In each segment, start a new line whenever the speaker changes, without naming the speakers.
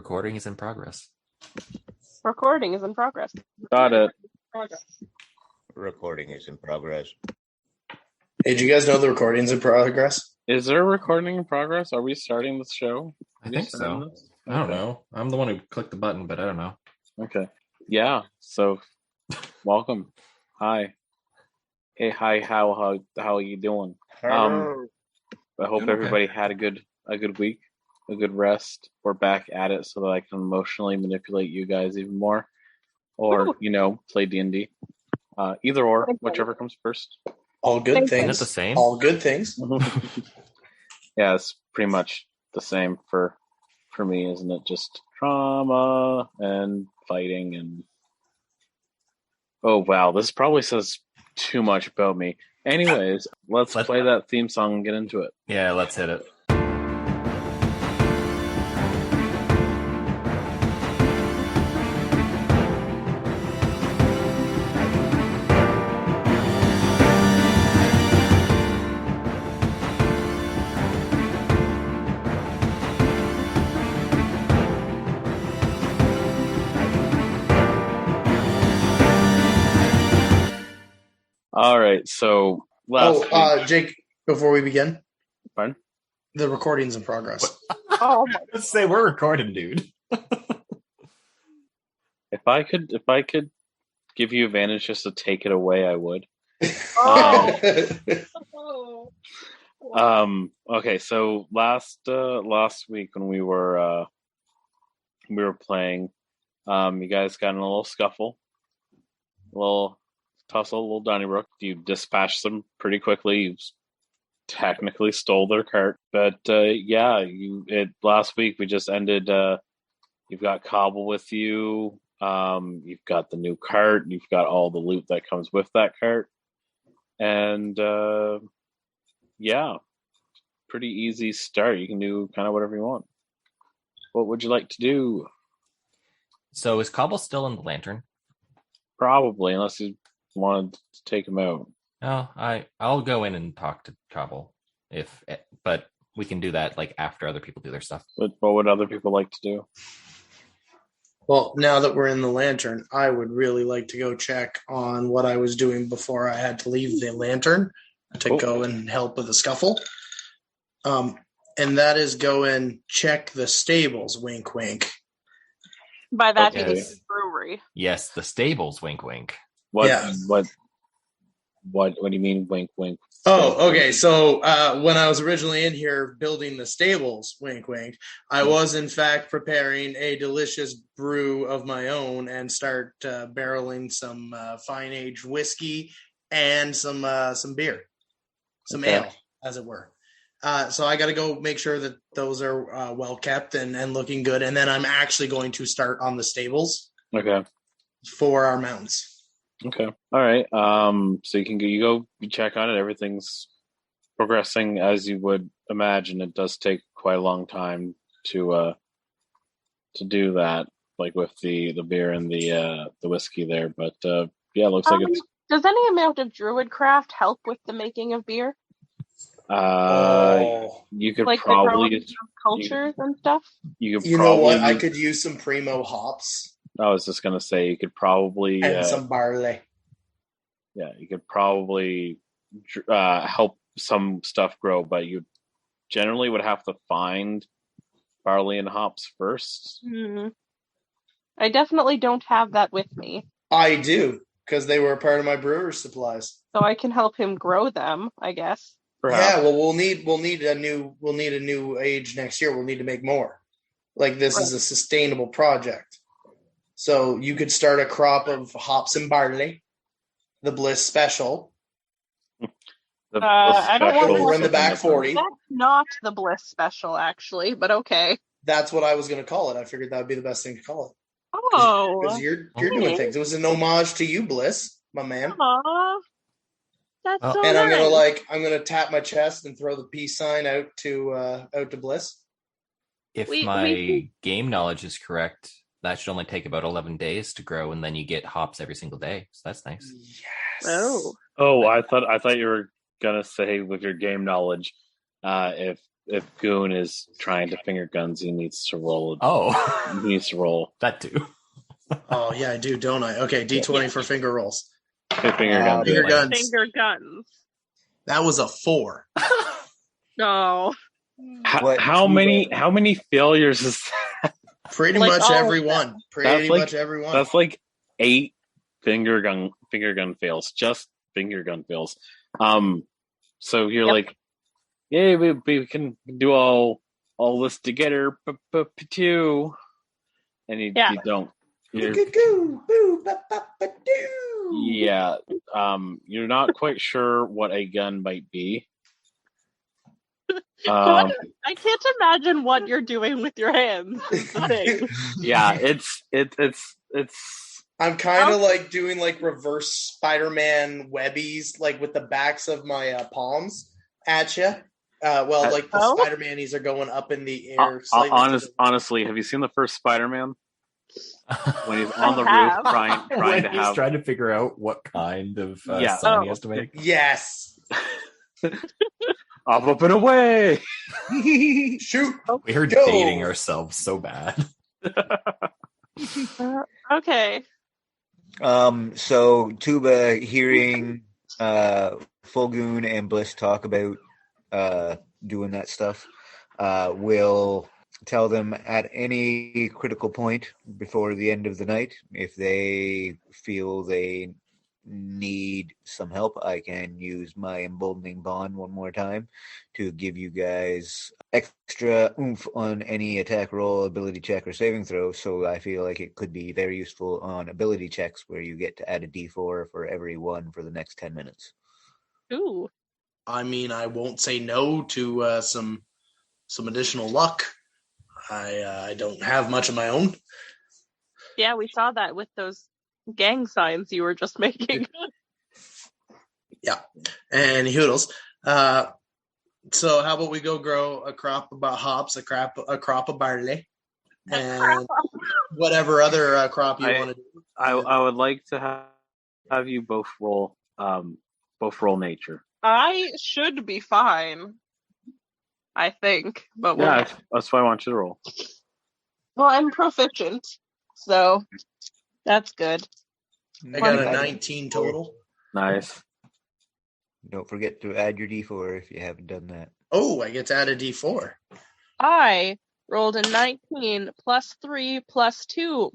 Recording is in progress.
Recording is in progress.
Got it.
Recording is in progress.
Hey, do you guys know the recording's in progress?
Is there a recording in progress? Are we starting this show?
I think so. I don't know. I'm the one who clicked the button, but I don't know.
Okay. Yeah. So, welcome. Hi. Hey, hi. How are you doing? I hope
Doing
everybody had a good week, a good rest. We're back at it so that I can emotionally manipulate you guys even more, or play D&D. Either or, whichever comes first.
All good things.
Isn't it the same?
All good things.
Yeah, it's pretty much the same for me, isn't it? Just trauma and fighting and... Oh, wow, this probably says too much about me. Anyways, let's play that theme song and get into it.
Yeah, let's hit it.
All right, so
Jake, before we begin,
Pardon?
The recording's in progress.
Oh,
Let's say we're recording, dude.
If I could give you advantage just to take it away, I would. Okay, so last week when we were playing, you guys got in a little scuffle, a little tussle, a little Donnybrook. You dispatched them pretty quickly. You technically stole their cart, but last week we just ended. You've got Cobble with you. You've got the new cart. You've got all the loot that comes with that cart, and pretty easy start. You can do kind of whatever you want. What would you like to do?
So is Cobble still in the lantern?
Probably, unless you wanted to take him out.
No, I'll go in and talk to Cobble but we can do that like after other people do their stuff.
What would other people like to do?
Well, now that we're in the lantern, I would really like to go check on what I was doing before I had to leave the lantern to go and help with the scuffle. And that is go and check the stables, wink, wink.
by that
Okay.
means the brewery.
Yes, the stables, wink, wink.
What do you mean, wink, wink?
Oh, okay. So when I was originally in here building the stables, wink, wink, I was in fact preparing a delicious brew of my own and start barreling some fine aged whiskey and some beer, some ale, as it were. So I got to go make sure that those are well kept and looking good, and then I'm actually going to start on the stables.
Okay.
For our mounts.
Okay. All right. So you check on it. Everything's progressing as you would imagine. It does take quite a long time to do that, like with the beer and the whiskey there. But it looks like it's.
Does any amount of druidcraft help with the making of beer?
You could
like
probably
the cultures and stuff.
You
know what? I could use some primo hops.
I was just gonna say you could probably
and some barley.
Yeah, you could probably help some stuff grow, but you generally would have to find barley and hops first.
Mm-hmm. I definitely don't have that with me.
I do, because they were a part of my brewer's supplies.
So I can help him grow them, I guess.
Perhaps.
Yeah, well, we'll need a new age next year. We'll need to make more. Like this is a sustainable project. So you could start a crop of hops and barley, the Bliss Special.
I don't want to.
We're in the back 40.
That's not the Bliss Special, actually, but okay.
That's what I was going to call it. I figured that would be the best thing to call it.
Oh,
because you're doing things. It was an homage to you, Bliss, my man.
Aww. That's so
and
nice.
I'm gonna tap my chest and throw the peace sign out to Bliss.
If my game knowledge is correct, that should only take about 11 days to grow, and then you get hops every single day. So that's nice.
Yes.
Oh, I thought you were gonna say with your game knowledge, if Goon is trying to finger guns, he needs to roll.
Oh,
He needs to roll
that too.
Oh yeah, I do, don't I? Okay, D20 for finger rolls.
finger guns.
Finger
yeah.
guns.
Finger guns.
That was a 4.
No.
How many failures is that?
Pretty
Like,
much
oh,
every one. Pretty
like-
much every one.
That's like 8 finger gun fails. Just finger gun fails. So you're
Yep.
like, yay, we can do all this together, too. And you don't. You're, yeah. You're not quite sure what a gun might be.
I can't imagine what you're doing with your hands. Is the thing.
Yeah, it's.
I'm kind of like doing like reverse Spider-Man webbies, like with the backs of my palms at you. Like the Spider-Manies are going up in the air.
Honestly, have you seen the first Spider-Man? When he's on the
have.
roof trying to have...
trying to figure out what kind of sign he has to make.
Yes.
Up and away.
Shoot.
We are
Go.
dating ourselves so bad.
Okay.
So Tuba, hearing Fulgoon and Bliss talk about doing that stuff, will tell them at any critical point before the end of the night, if they feel they need some help, I can use my emboldening bond one more time to give you guys extra oomph on any attack roll, ability check, or saving throw. So I feel like it could be very useful on ability checks where you get to add a d4 for every one for the next 10 minutes.
Ooh.
I mean, I won't say no to some additional luck. I don't have much of my own.
Yeah, we saw that with those gang signs you were just making.
Yeah, and hoodles. So how about we go grow a crop of hops, a crop of barley, and whatever other crop you want to do.
I would like to have you both roll nature.
I should be fine, I think. But
that's why I want you to roll.
Well, I'm proficient, so that's good.
I got a 19 total.
Nice.
Don't forget to add your d4 if you haven't done that.
Oh, I get to add a d4.
I rolled a 19 plus 3 plus 2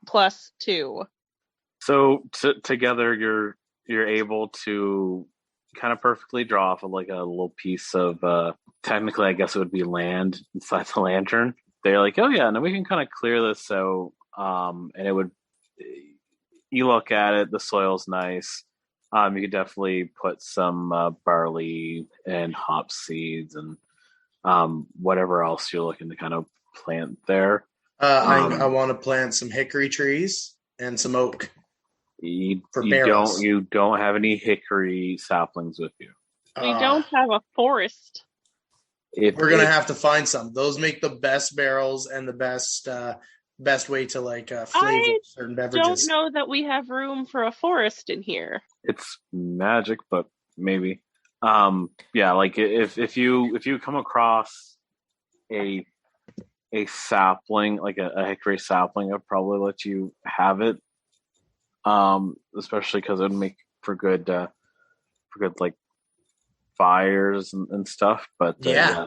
plus 2.
So together you're able to kind of perfectly draw off of like a little piece of technically I guess it would be land inside the lantern. They're like, oh yeah, now we can kind of clear this out, and it would. You look at it, the soil's nice. You could definitely put some barley and hop seeds and whatever else you're looking to kind of plant there.
I want to plant some hickory trees and some oak.
You don't have any hickory saplings with you.
We don't have a forest.
We're gonna have to find some. Those make the best barrels and the best way to flavor certain beverages.
I don't know that we have room for a forest in here.
It's magic, but maybe. Yeah, like if you come across a sapling, like a hickory sapling, I'd probably let you have it. Especially because it would make for good like fires and stuff. But
yeah.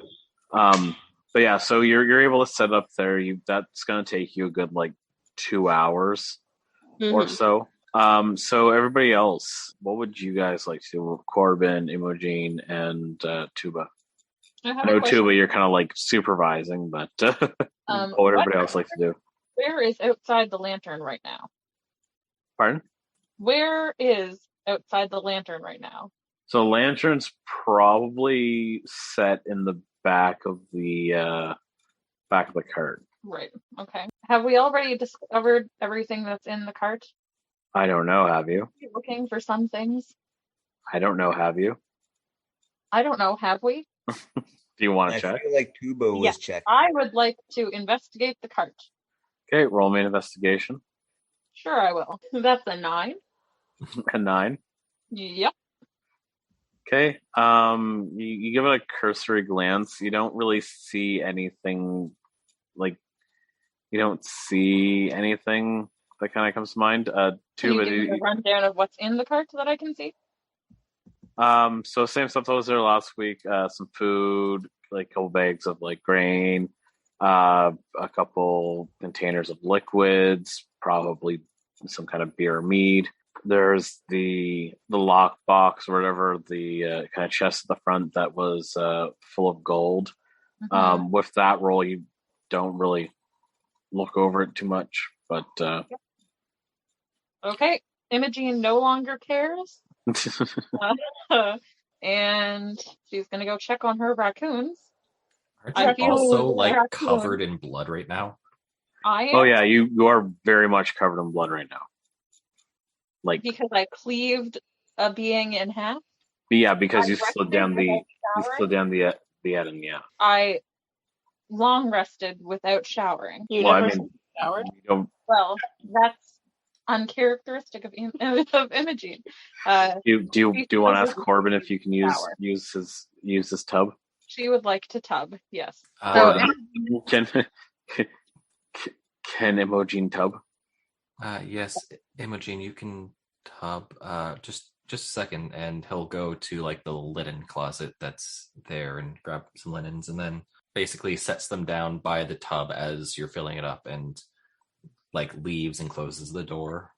But yeah, so you're able to set up there. That's going to take you a good 2 hours or so. So everybody else, what would you guys like to do? Corbin, Imogen, and Tuba. I know Tuba, you're kind of supervising, but what would everybody else like to do?
Where is outside the lantern right now?
Pardon?
Where is outside the lantern right now?
So lantern's probably set in the back of the cart.
Right. Okay. Have we already discovered everything that's in the cart?
I don't know. Have you?
Are you looking for some things?
I don't know. Have you?
I don't know. Have we?
Do you want to check?
I feel like Tuba was checked.
I would like to investigate the cart.
Okay, roll me an investigation.
Sure, I will. That's a 9.
A 9?
Yep.
Okay. You give it a cursory glance. You don't really see anything like you don't see anything that kind of comes to mind.
Can
Two,
you
but
give me a rundown of what's in the cart that I can see?
so same stuff that was there last week. Some food, like a couple bags of like grain, a couple containers of liquids, probably some kind of beer or mead. There's the lock box or whatever, the kind of chest at the front that was full of gold.
Mhm.
With that roll, you don't really look over it too much, but
Okay. Imogene no longer cares. And she's gonna go check on her raccoons.
Aren't
I
you
feel
also like
raccoon.
covered in blood right now?
I am
oh yeah, you are very much covered in blood right now. Like
because I cleaved a being in half.
yeah, because
I
you slid
rested
down the
without
you
showering.
slid down the Eden, yeah.
I long rested without showering.
You
Well, I
never
mean,
showered?
you don't
Well, that's uncharacteristic of of Imogene.
do
She
you want to ask
doesn't
Corbin if you can
shower.
use his tub?
She would like to tub, yes. So
Corbin, can Emojine tub?
Yes, Imogen, you can tub. Just a second, and he'll go to like the linen closet that's there and grab some linens, and then basically sets them down by the tub as you're filling it up, and like leaves and closes the door.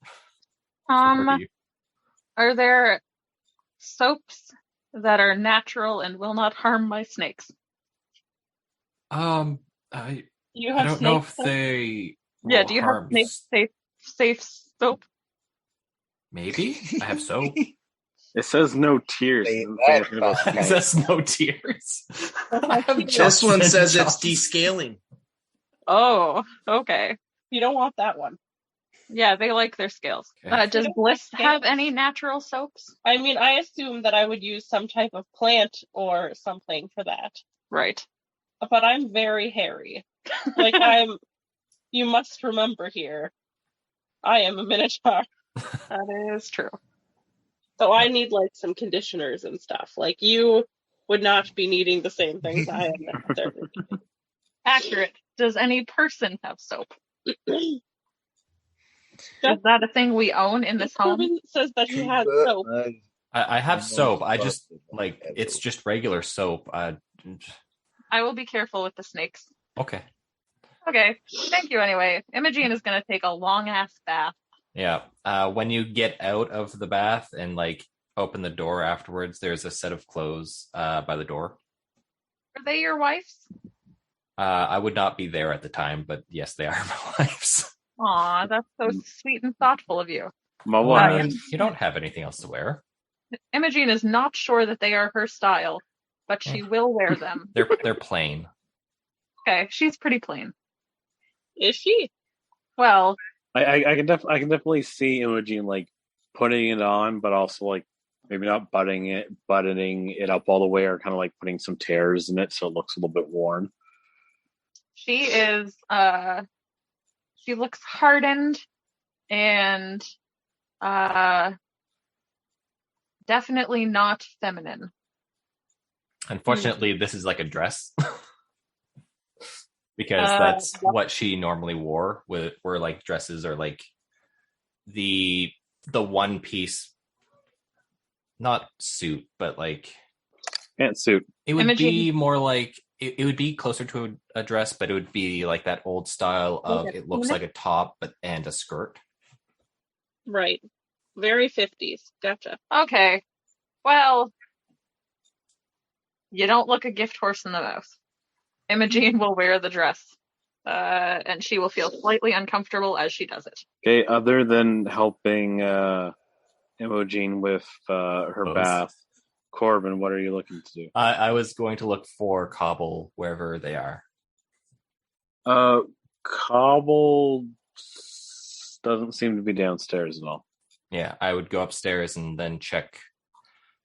for you.
are there soaps that are natural and will not harm my snakes?
I
You
I
have
don't know
snakes?
if they
Yeah,
will
do you have
harm.
safe soap?
Maybe I have soap.
It says no tears.
Say
It doesn't say
that
anything about
fast.
It says no tears. I have
This
just
one
and
says it's
just.
descaling.
Oh, okay.
You don't want that one.
Yeah, they like their scales.
Okay.
Does
They don't
Bliss
like
have
scales.
any natural soaps?
I mean, I assume that I would use some type of plant or something for that.
Right.
But I'm very hairy. Like, you must remember here, I am a minotaur.
That is true.
So I need, like, some conditioners and stuff. Like, you would not be needing the same things I am necessarily.
Accurate. Does any person have soap?
Just
Is that a thing we own in this home?
Corbin says that he has soap.
I have
I know
soap.
you
I just
busted that
like it's
soap.
just regular soap.
I will be careful with the snakes.
Okay.
Okay. Thank you anyway. Imogene is going to take a long ass bath.
Yeah. When you get out of the bath and like open the door afterwards, there's a set of clothes by the door.
Are they your wife's?
I would not be there at the time, but yes, they are my wife's.
Aw, that's so sweet and thoughtful of you.
My
Well,
wife.
I mean, you don't have anything else to wear.
Imogene is not sure that they are her style, but she will wear them.
They're plain.
Okay, she's pretty plain.
Is she?
Well,
I can definitely see Imogen like putting it on, but also like maybe not buttoning it up all the way, or kind of like putting some tears in it so it looks a little bit worn.
she is, she looks hardened and, definitely not feminine.
Unfortunately, this is like a dress. Because that's what she normally wore. Where like dresses are like the one piece, not suit, but like
Pantsuit.
it would
Imogene.
be more like it would be closer to a dress, but it would be like that old style of
Like a
it looks
tunic?
like a top and a skirt.
Right. Very 50s. Gotcha.
Okay. Well, you don't look a gift horse in the mouth. Imogene will wear the dress. And she will feel slightly uncomfortable as she does it.
Okay, other than helping Imogen with her
Clothes.
bath, Corbin, what are you looking to do?
I was going to look for Cobble wherever they are.
Cobble doesn't seem to be downstairs at all.
Yeah, I would go upstairs and then check.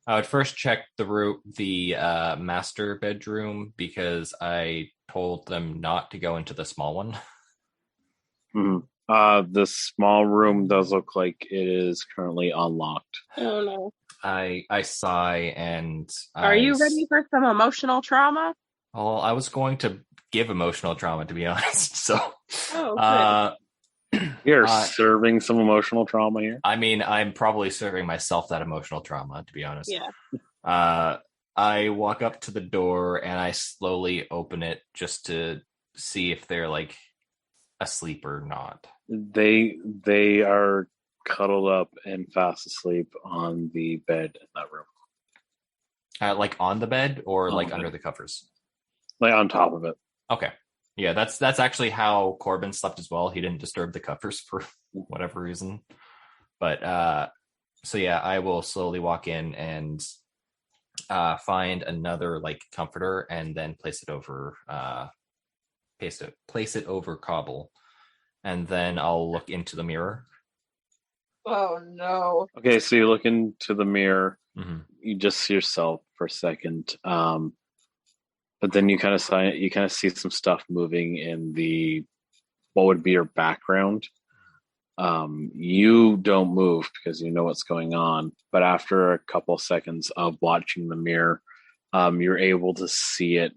I would first check the master bedroom because I told them not to go into the small one.
Mm-hmm. The small room does look like it is currently unlocked.
Oh no.
I sigh and
Are you ready for some emotional trauma?
Well, I was going to give emotional trauma, to be honest. So,
Oh,
You're
Uh,
serving some emotional trauma here.
I mean, I'm probably serving myself that emotional trauma, to be honest.
Yeah.
I walk up to the door and I slowly open it just to see if they're like asleep or not.
They are cuddled up and fast asleep on the bed in that room,
Like on the bed or
On
like
the
under
bed.
the covers.
like on top of it.
Okay. Yeah, that's actually how Corbin slept as well. He didn't disturb the covers for whatever reason. But so yeah, I will slowly walk in and find another like comforter and then place it over place it over Cobble. And then I'll look into the mirror.
Oh no.
Okay, so you look into the mirror,
Mm-hmm.
you just see yourself for a second, but then you kind of see some stuff moving in the what would be your background. You don't move because you know what's going on, but after a couple seconds of watching the mirror, you're able to see it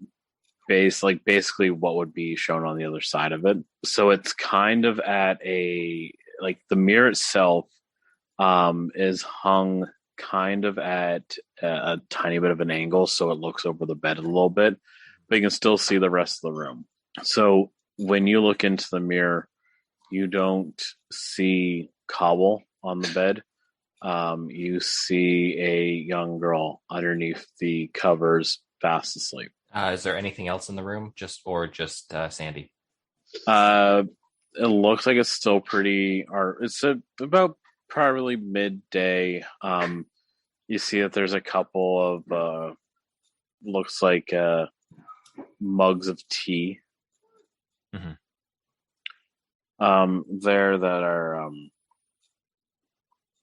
basically what would be shown on the other side of it. So it's kind of at the mirror itself is hung kind of at a tiny bit of an angle, so it looks over the bed a little bit, but you can still see the rest of the room. So when you look into the mirror, you don't see Cobble on the bed. You see a young girl underneath the covers, fast asleep.
Is there anything else in the room, just Sandy?
It looks like it's still pretty, or it's about probably midday. You see that there's a couple of looks like mugs of tea.
Mm-hmm.
There that are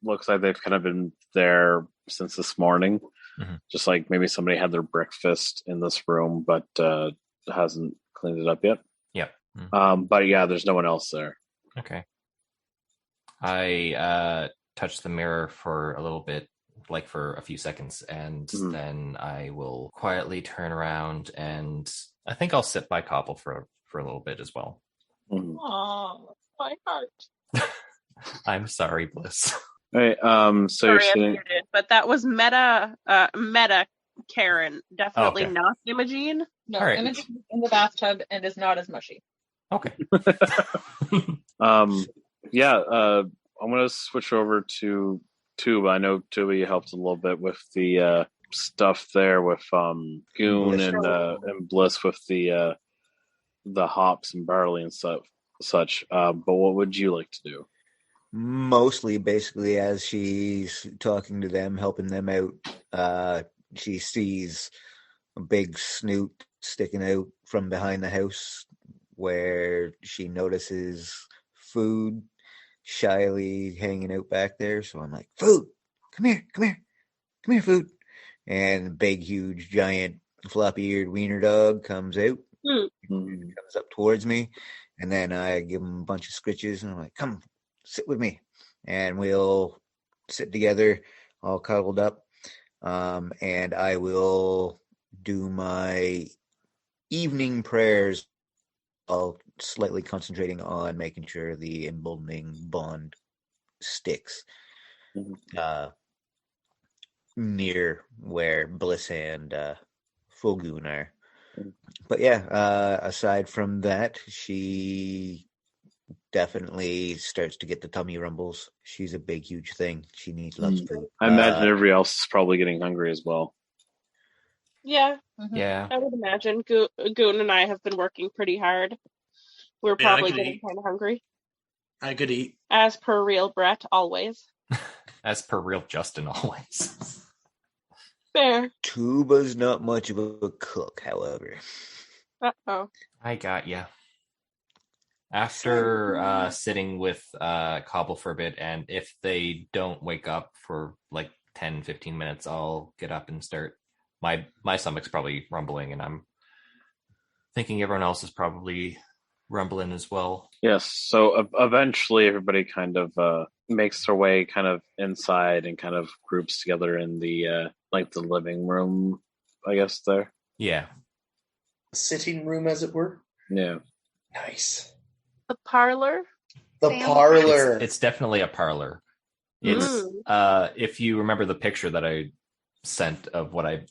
looks like they've kind of been there since this morning.
Mm-hmm.
Just like maybe somebody had their breakfast in this room, but hasn't cleaned it up yet.
Yeah. Mm-hmm.
But yeah, there's no one else there.
Okay. I touch the mirror for a little bit, like for a few seconds, and then I will quietly turn around and I think I'll sit by Cobble for a little bit as well.
Mm-hmm.
Oh, my heart.
I'm sorry, Bliss.
All right. So
Sorry,
you're
I
sitting.
muted, but that was meta Karen, definitely
okay.
not Imogene.
No,
All right.
Imogen is in the bathtub and is not as mushy.
Okay.
Yeah. I'm gonna switch over to Tuba. I know Tuba, you helped a little bit with the stuff there with Goon
Bliss.
and Bliss with the hops and barley and such. But what would you like to do?
Mostly, basically, as she's talking to them, helping them out, she sees a big snoot sticking out from behind the house where she notices food shyly hanging out back there. So I'm like, food, come here, food. And a big, huge, giant, floppy-eared wiener dog comes out, comes up towards me, and then I give him a bunch of scritches, and I'm like, come, sit with me, and we'll sit together, all cuddled up, and I will do my evening prayers, all slightly concentrating on making sure the emboldening bond sticks near where Bliss and Fulgoon are. But yeah, aside from that, she definitely starts to get the tummy rumbles. She's a big, huge thing. She needs lots of food.
I imagine everybody else is probably getting hungry as well.
Yeah,
Yeah.
I would imagine. Goon and I have been working pretty hard. We're probably getting kind of hungry.
I could eat.
As per real Brett, always.
As per real Justin, always.
Fair.
Tuba's not much of a cook, however.
Uh-oh.
I got ya. After sitting with Cobble for a bit, and if they don't wake up for like 10, 15 minutes, I'll get up and start. My stomach's probably rumbling, and I'm thinking everyone else is probably rumbling as well.
Yes. So eventually, everybody kind of makes her way kind of inside and kind of groups together in the like the living room, I guess there.
Yeah.
Sitting room, as it were.
Yeah.
Nice.
The parlor.
The
Family.
parlor.
It's definitely a parlor. It's if you remember the picture that I sent of what I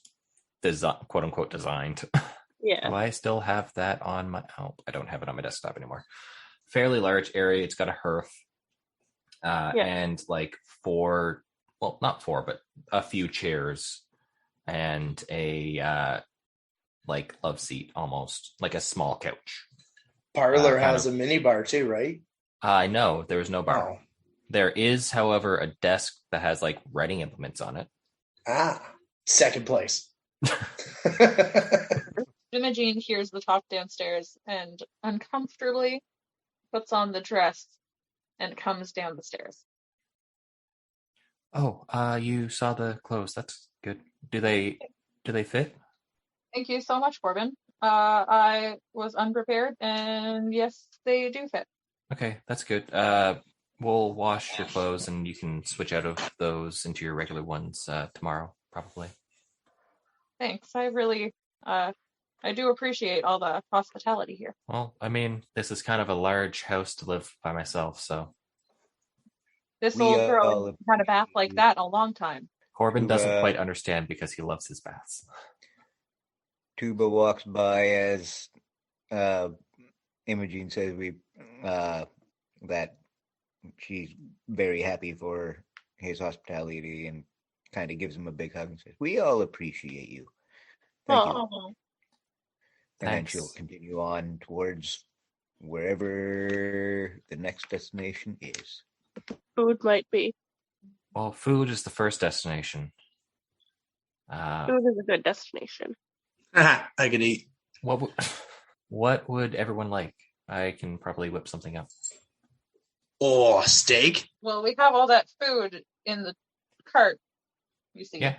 quote unquote designed.
Yeah.
Do I still have that on my I don't have it on my desktop anymore. Fairly large area. It's got a hearth. And like not four, but a few chairs and a like love seat, almost like a small couch.
Parlor has a mini bar too, right?
No, there is no bar.
Oh.
There is, however, a desk that has like writing implements on it.
Second place.
Imogen hears the talk downstairs and uncomfortably puts on the dress and comes down the stairs.
Oh, you saw the clothes. That's good. Do they fit?
Thank you so much, Corbin. I was unprepared, and yes, they do fit.
Okay, that's good. We'll wash your clothes, and you can switch out of those into your regular ones tomorrow, probably.
Thanks. I really, I do appreciate all the hospitality here.
Well, I mean, this is kind of a large house to live by myself, so.
This old girl hasn't had a bath like that in a long time.
Corbin doesn't quite understand because he loves his baths.
Tuba walks by as Imogen says that she's very happy for his hospitality and kind of gives him a big hug and says, "We all appreciate you. Thank you." And then she'll continue on towards wherever the next destination is.
Food might be.
Well, food is the first destination.
Food is a good destination.
I could eat.
What would everyone like? I can probably whip something up.
Oh, steak?
Well, we have all that food in the cart, you see.
Yeah.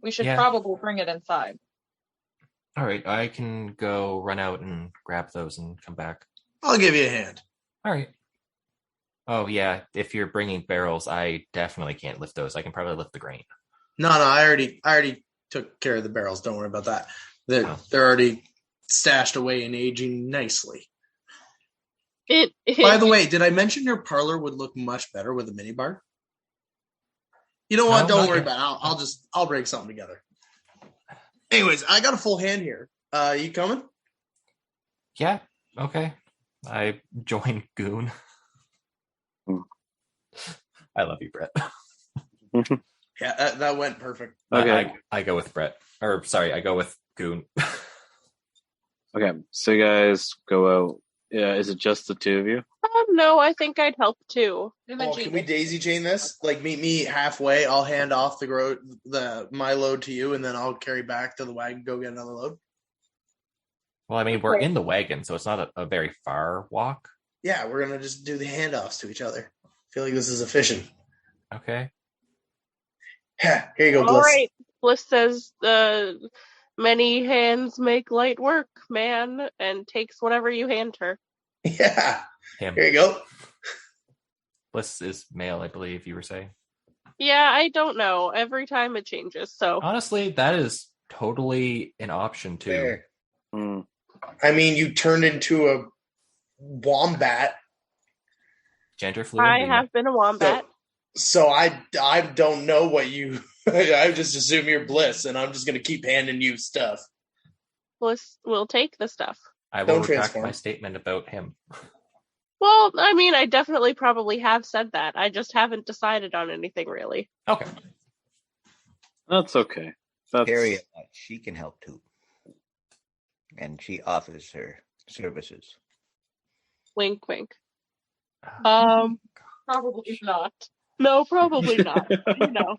We should probably bring it inside.
All right, I can go run out and grab those and come back.
I'll give you a hand.
All right. Oh, yeah, if you're bringing barrels, I definitely can't lift those. I can probably lift the grain.
No, I already took care of the barrels. Don't worry about that. They're already stashed away and aging nicely. By the way, did I mention your parlor would look much better with a mini bar? You know what? Don't worry about it. I'll break something together. Anyways, I got a full hand here. You coming?
Yeah. Okay. I join Goon. I love you, Brett.
Yeah, that went perfect.
Okay.
I go with Brett. Or sorry, I go with Goon.
Okay, so you guys go out. Yeah, is it just the two of you?
No, I think I'd help too.
Oh, can we daisy chain this? Like, meet me halfway. I'll hand off my load to you, and then I'll carry back to the wagon. Go get another load.
Well, I mean, we're in the wagon, so it's not a very far walk.
Yeah, we're gonna just do the handoffs to each other. I feel like this is efficient.
Okay.
Yeah, here you go, Bliss.
All right. Bliss says many hands make light work, man, and takes whatever you hand her.
Yeah.
Him.
Here you go.
Bliss is male, I believe you were saying.
Yeah, I don't know. Every time it changes, so.
Honestly, that is totally an option too.
Fair. I mean, you turned into a wombat.
Gender fluid.
I have been a wombat.
So I don't know what you. I just assume you're Bliss, and I'm just gonna keep handing you stuff.
Bliss will take the stuff.
I will retract my statement about him.
Well, I mean, I definitely probably have said that. I just haven't decided on anything really.
Okay.
That's okay.
Harriet, she can help too. And she offers her services.
Wink, wink.
Probably not.
No, probably not. You know.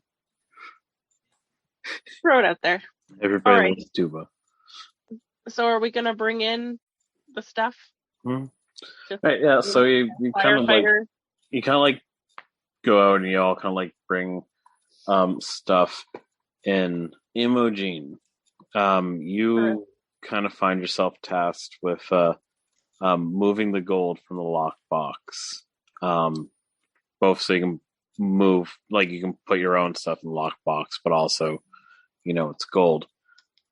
Throw it out there.
Everybody loves Tuba.
So are we going to bring in the stuff?
Right, yeah, so you kind of like go out and you all kind of like bring stuff in. Imogen, you kind of find yourself tasked with moving the gold from the lockbox, both so you can move, like you can put your own stuff in the lockbox, but also, it's gold.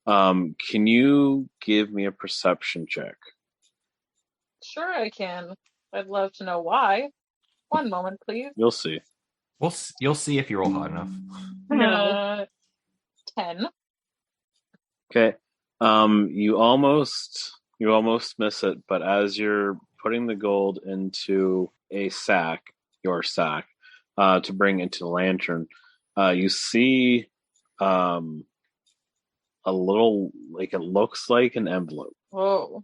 Can you give me a perception check?
Sure, I can. I'd love to know why. One moment, please.
You'll see.
You'll see if you roll hot enough.
10.
Okay. You almost miss it, but as you're putting the gold into your sack, to bring into the lantern, you see a little, like it looks like an envelope.
Oh,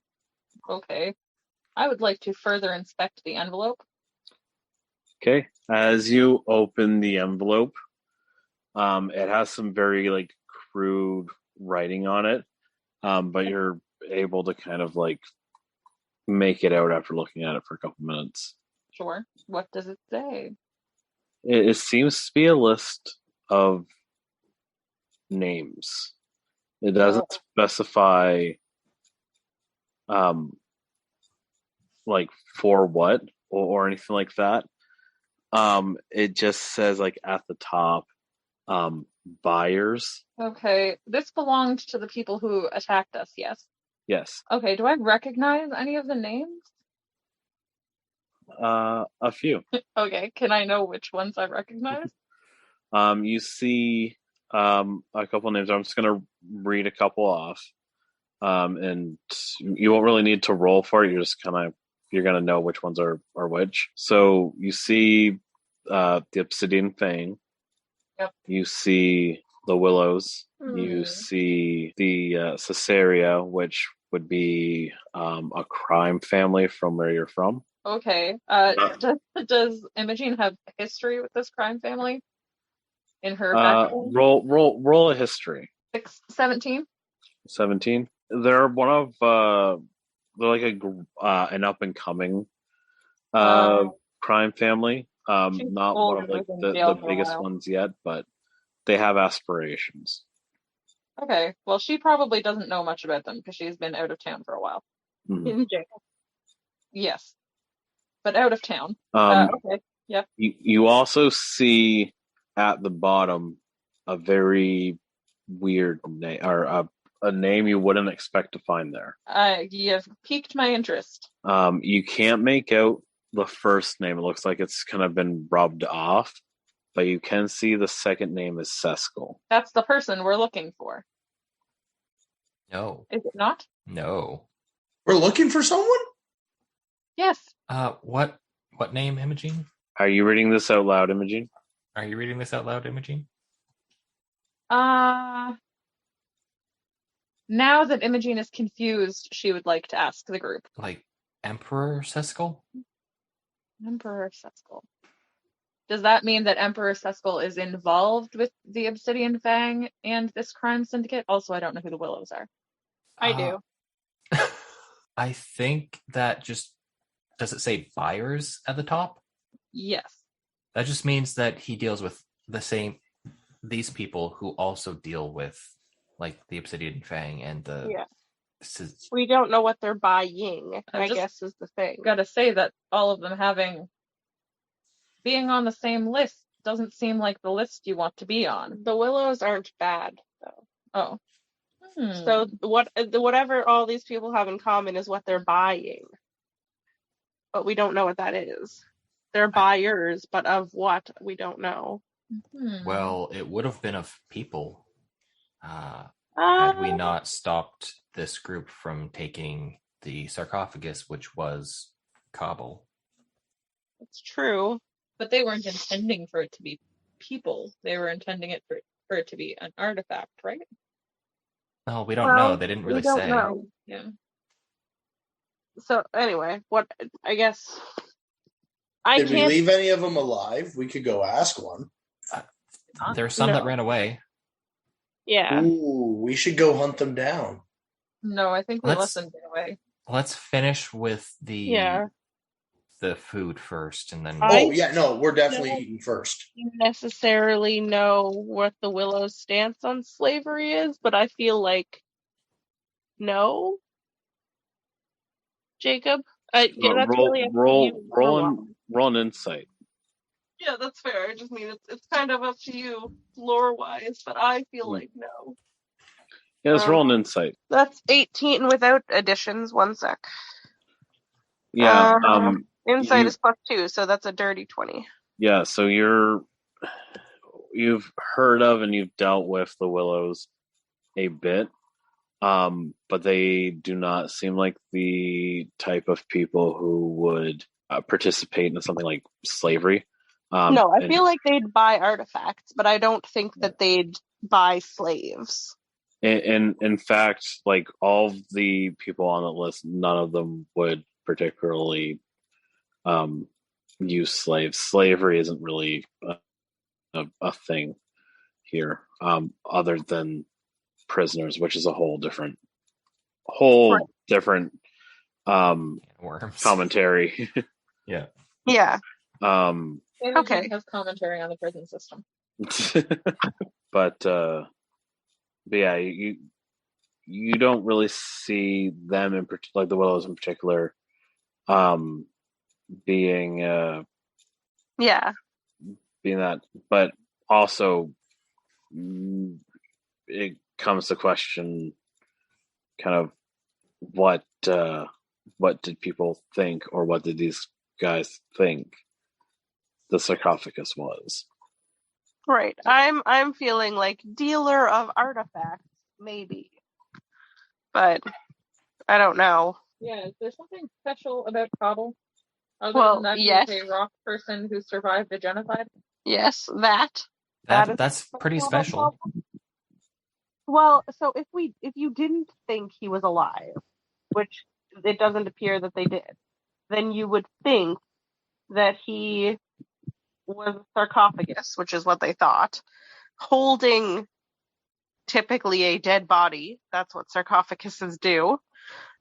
okay. I would like to further inspect the envelope.
Okay. As you open the envelope, it has some very like crude writing on it, but you're able to kind of like make it out after looking at it for a couple minutes.
Sure. What does it say?
It seems to be a list of names. It doesn't specify like for what or anything like that. It just says like at the top, buyers.
Okay. This belonged to the people who attacked us, yes?
Yes.
Okay, do I recognize any of the names?
A few.
Okay, can I know which ones I recognize?
You see a couple names. I'm just gonna read a couple off. And you won't really need to roll for it. You're gonna know which ones are which. So you see the Obsidian Fang.
Yep.
You see the Willows. You see the Caesarea, which would be a crime family from where you're from.
Okay. Does Imogene have history with this crime family in her background?
Roll a history.
17.
17. They're one of they're like an up and coming crime family. Not one of like the biggest ones yet, but they have aspirations.
Okay. Well, she probably doesn't know much about them because she's been out of town for a while.
Mm-hmm.
In jail. Yes. But out of town. Okay. Yep.
You also see at the bottom a very weird name, or a name you wouldn't expect to find there.
You've piqued my interest.
You can't make out the first name. It looks like it's kind of been rubbed off, but you can see the second name is Seskel.
That's the person we're looking for.
No.
Is it not?
No.
We're looking for someone?
Yes.
What name, Imogene?
Are you reading this out loud, Imogene?
Are you reading this out loud, Imogene?
Now that Imogene is confused, she would like to ask the group.
Like Emperor Seskel?
Emperor Seskel. Does that mean that Emperor Seskel is involved with the Obsidian Fang and this crime syndicate? Also, I don't know who the Willows are.
I do.
I think that just... Does it say buyers at the top?
Yes.
That just means that he deals with these people who also deal with like the Obsidian Fang and the...
Yeah. We don't know what they're buying, I guess is the thing.
Gotta say that all of them being on the same list doesn't seem like the list you want to be on.
The Willows aren't bad, though.
Oh.
So whatever all these people have in common is what they're buying. But we don't know what that is. They're buyers, but of what, we don't know.
Well, it would have been of people had we not stopped this group from taking the sarcophagus, which was cobble.
It's true.
But they weren't intending for it to be people. They were intending it for it to be an artifact, right?
Oh, we don't know. They didn't really say.
Know.
Yeah.
So anyway, I guess
Did we leave any of them alive? We could go ask one.
There's some that ran away.
Yeah.
Ooh, we should go hunt them down.
No, I think we let them get away.
Let's finish with the food first, and then.
We're definitely eating first.
Necessarily know what the Willow's stance on slavery is, but I feel like no. Jacob,
roll an insight.
Yeah, that's fair. I just mean it's kind of up to you lore wise, but I feel like no.
Yeah, let's roll an insight.
That's 18 without additions. One sec.
Yeah.
Insight is +2, so that's a dirty 20.
Yeah, so you've heard of and you've dealt with the Willows a bit, but they do not seem like the type of people who would participate in something like slavery.
No, I feel like they'd buy artifacts, but I don't think that they'd buy slaves.
And in fact, like all of the people on the list, none of them would particularly use slaves. Slavery isn't really a thing here, other than prisoners, which is a whole different
Worms.
commentary.
Yeah.
Yeah.
Okay. Has commentary on the prison system.
But yeah, you don't really see them in like the Willows in particular, being that, but also it comes to question kind of what did people think, or what did these guys think the sarcophagus was?
Right. I'm feeling like dealer of artifacts, maybe. But I don't know.
Yeah, is there something special about Cobble? Other
Well,
than that
yes.
he's a rock person who survived a genocide?
Yes, that.
That's pretty special.
Well, so if you didn't think he was alive, which it doesn't appear that they did, then you would think that he was a sarcophagus, which is what they thought, holding typically a dead body. That's what sarcophaguses do,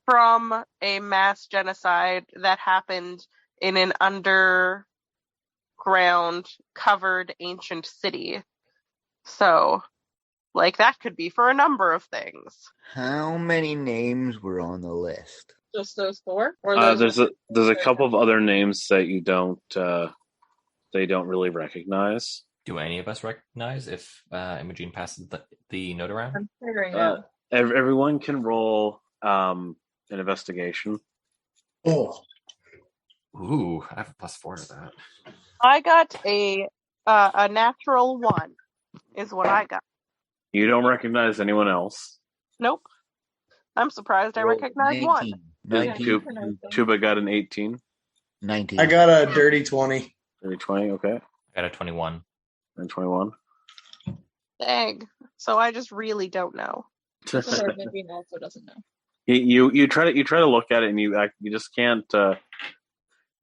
from a mass genocide that happened in an underground covered ancient city. So, like, that could be for a number of things.
How many names were on the list?
Just those 4? Or
There's a couple of other names that you don't they don't really recognize.
Do any of us recognize if Imogene passes the note around?
I'm figuring out.
Everyone can roll an investigation.
Oh,
Ooh, I have a +4 to that.
I got a natural 1, is what I got.
You don't recognize anyone else.
Nope. I'm surprised I recognized 1.
19.
Tuba got an 18.
19.
I got a dirty 20.
Dirty 20, okay.
I got a 21.
And 21.
Dang. So I just really don't know.
Maybe also doesn't know.
You try to look at it, and you just can't.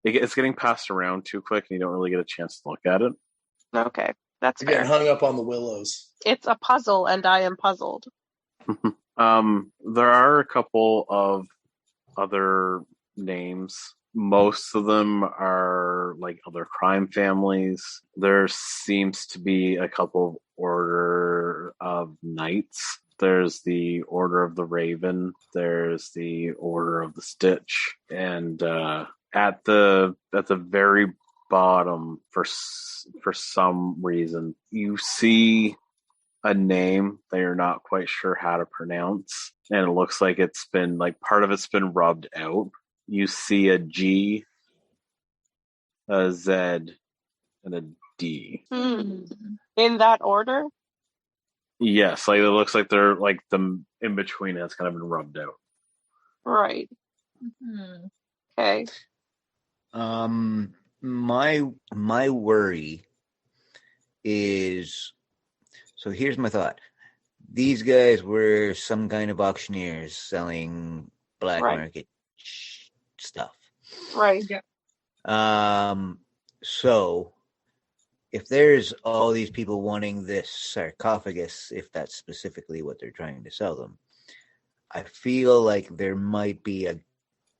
It's getting passed around too quick, and you don't really get a chance to look at it.
Okay, that's
I get
fair.
hung up on the willows.
It's a puzzle, and I am puzzled.
There are a couple of other names. Most of them are like other crime families. There seems to be a couple of Order of Knights. There's the Order of the Raven. There's the Order of the Stitch. And at the very bottom, for some reason, you see a name that you're not quite sure how to pronounce, and it looks like it's been like part of it's been rubbed out. You see a G, a Z, and a D.
In that order?
Yes, like it looks like they're like the in between has kind of been rubbed out.
Right. Okay.
My worry is, so here's my thought. These guys were some kind of auctioneers selling black market stuff.
Right.
Yeah.
So if there's all these people wanting this sarcophagus, if that's specifically what they're trying to sell them, I feel like there might be a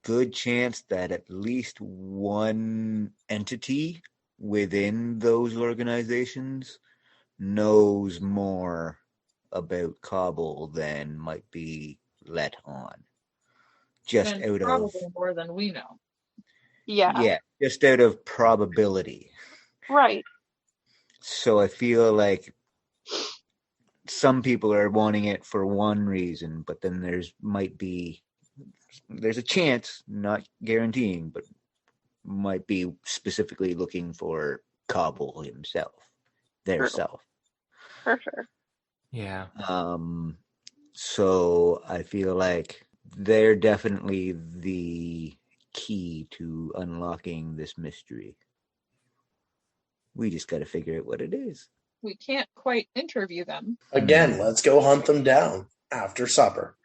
good chance that at least one entity within those organizations knows more about Kabul than might be let on. Just
And
out
probably
of
more than we know.
Yeah.
just out of probability.
Right.
So I feel like some people are wanting it for one reason, but then there's a chance, not guaranteeing, but might be specifically looking for Kabul himself, their
True.
self.
For sure.
Yeah.
So I feel like they're definitely the key to unlocking this mystery. We just got to figure out what it is.
We can't quite interview them.
Again, let's go hunt them down after supper.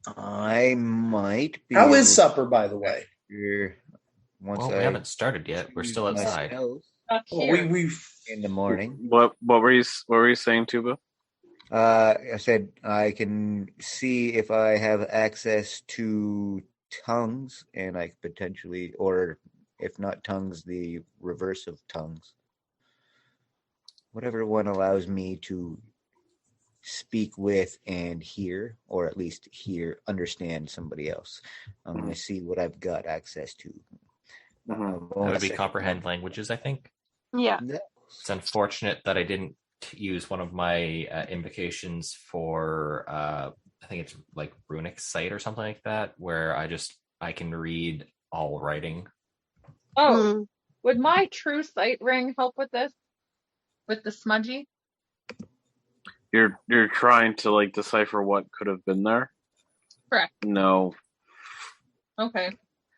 I might be.
How is supper, by the way?
Well, we haven't started yet. We're still outside.
Up
Well,
here.
we've
In the morning.
What were you saying, Tuba?
I said I can see if I have access to tongues, and I potentially, or if not tongues, the reverse of tongues. Whatever one allows me to speak with and hear, or at least understand somebody else. I'm going to see what I've got access to.
Mhm.
That would be comprehend languages, I think.
Yeah.
It's unfortunate that I didn't use one of my invocations for, I think it's like runic sight or something like that, where I can read all writing.
Oh, would my true sight ring help with this? With the smudgy?
You're trying to like decipher what could have been there?
Correct.
No.
Okay.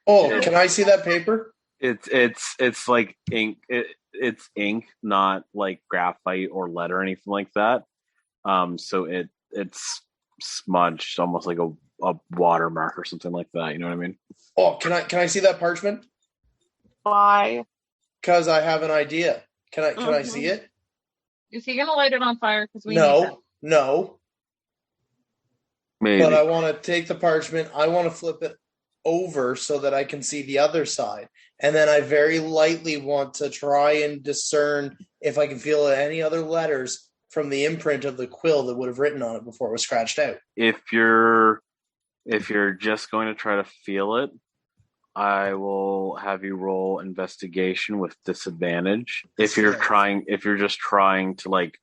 Oh, can I see that paper?
It's like ink. It's ink, not like graphite or lead or anything like that. So it's smudged, almost like a watermark or something like that. You know what I mean?
Oh, can I see that parchment?
Why?
Because I have an idea. Can I see it?
Is he gonna light it on fire? Because we need that.
No.
Maybe.
But I want to take the parchment. I want to flip it over so that I can see the other side. And then I very lightly want to try and discern if I can feel any other letters from the imprint of the quill that would have written on it before it was scratched out.
If you're just going to try to feel it, I will have you roll investigation with disadvantage. If you're just trying to like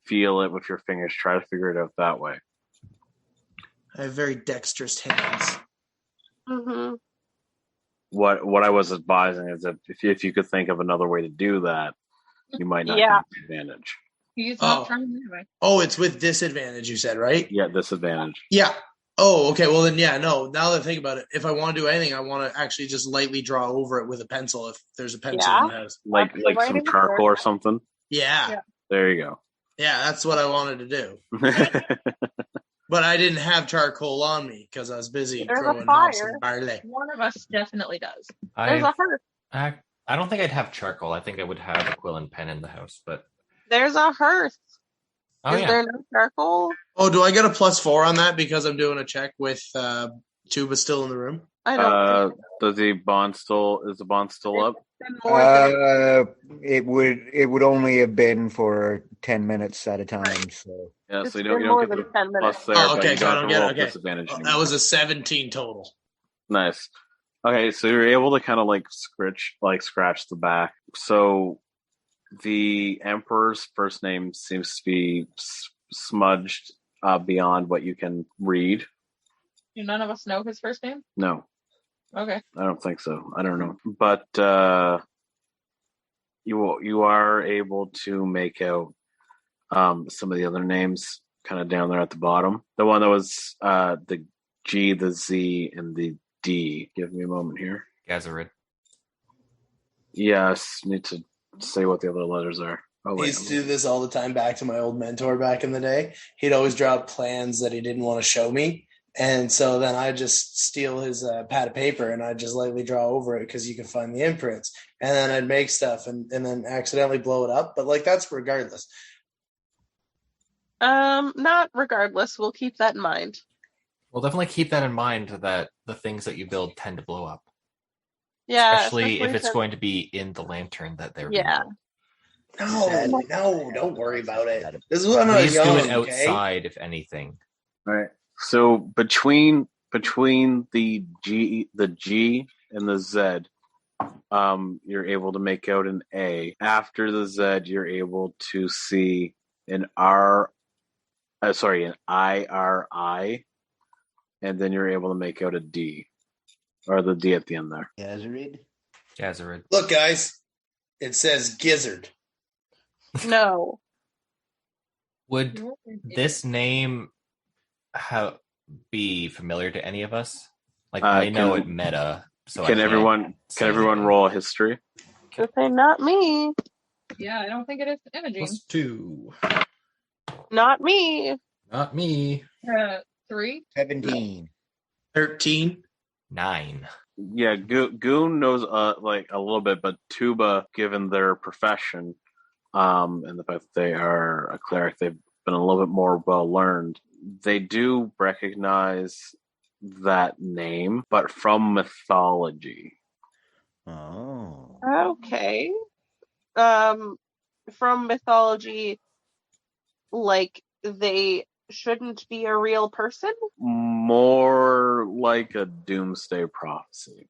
feel it with your fingers, try to figure it out that way.
I have very dexterous hands.
Mm-hmm.
What I was advising is that if you could think of another way to do that, you might not
Yeah.
get advantage.
He's not trying anyway.
Oh, it's with disadvantage, you said, right?
Yeah, disadvantage.
Yeah. Oh, okay. Well, then, yeah, no. Now that I think about it, if I want to do anything, I want to actually just lightly draw over it with a pencil if there's a pencil in the house.
Like some charcoal or something.
Yeah.
There you go.
Yeah, that's what I wanted to do. But I didn't have charcoal on me because I was busy
There's a
growing hops
fire.
and barley.
One of us definitely does.
There's a hearth.
I don't think I'd have charcoal. I think I would have a quill and pen in the house, but
There's a hearth.
oh
Is
yeah.
there no charcoal?
Oh, do I get a +4 on that because I'm doing a check with Tuba still in the room?
I don't think
Is the bond still up?
more than
It would only have been for 10 minutes at a time. So
Yeah,
it's
so you
been
don't
more
get
than
the
10 minutes.
plus there,
Oh,
but
okay,
you
so I
don't
don't
have to
get
roll
it. Okay.
disadvantage
Oh,
anymore.
that was a 17 total.
Nice. Okay, so you're able to kind of like scratch the back. So the Emperor's first name seems to be smudged beyond what you can read.
Do none of us know his first name?
No,
Okay.
I don't think so. I don't know, but you are able to make out some of the other names kind of down there at the bottom. The one that was the G, the Z, and the D. Give me a moment here.
Gazarid.
Yes, need to say what the other letters are. Oh,
I
wait.
used to do this all the time back to my old mentor back in the day. He'd always draw plans that he didn't want to show me. And so then I just steal his pad of paper and I just lightly draw over it because you can find the imprints. And then I'd make stuff and then accidentally blow it up. But like that's regardless.
not regardless. We'll keep that in mind.
Well, definitely keep that in mind that the things that you build tend to blow up.
Yeah,
Especially if it's
since-
going to be in the lantern that they're
Yeah.
No, don't worry about it. This is when I was
Please
young.
do it
Okay?
outside, if anything.
All right. So between the G and the Z, you're able to make out an A. After the Z, you're able to see an an IRI, and then you're able to make out a D, or the D at the end there.
Gazarid.
Look, guys, it says gizzard.
No.
Would this name be familiar to any of us? Like, I know it meta, so
can everyone roll a history?
Okay, not me.
Yeah, I don't think it is Imogene.
+2.
Not me.
Not me.
3.
17.
13.
9.
Yeah, Goon knows like a little bit, but Tuba, given their profession, and the fact that they are a cleric, they've been a little bit more well learned. They do recognize that name, but from mythology.
Oh.
Okay. From mythology, like they shouldn't be a real person?
More like a doomsday prophecy.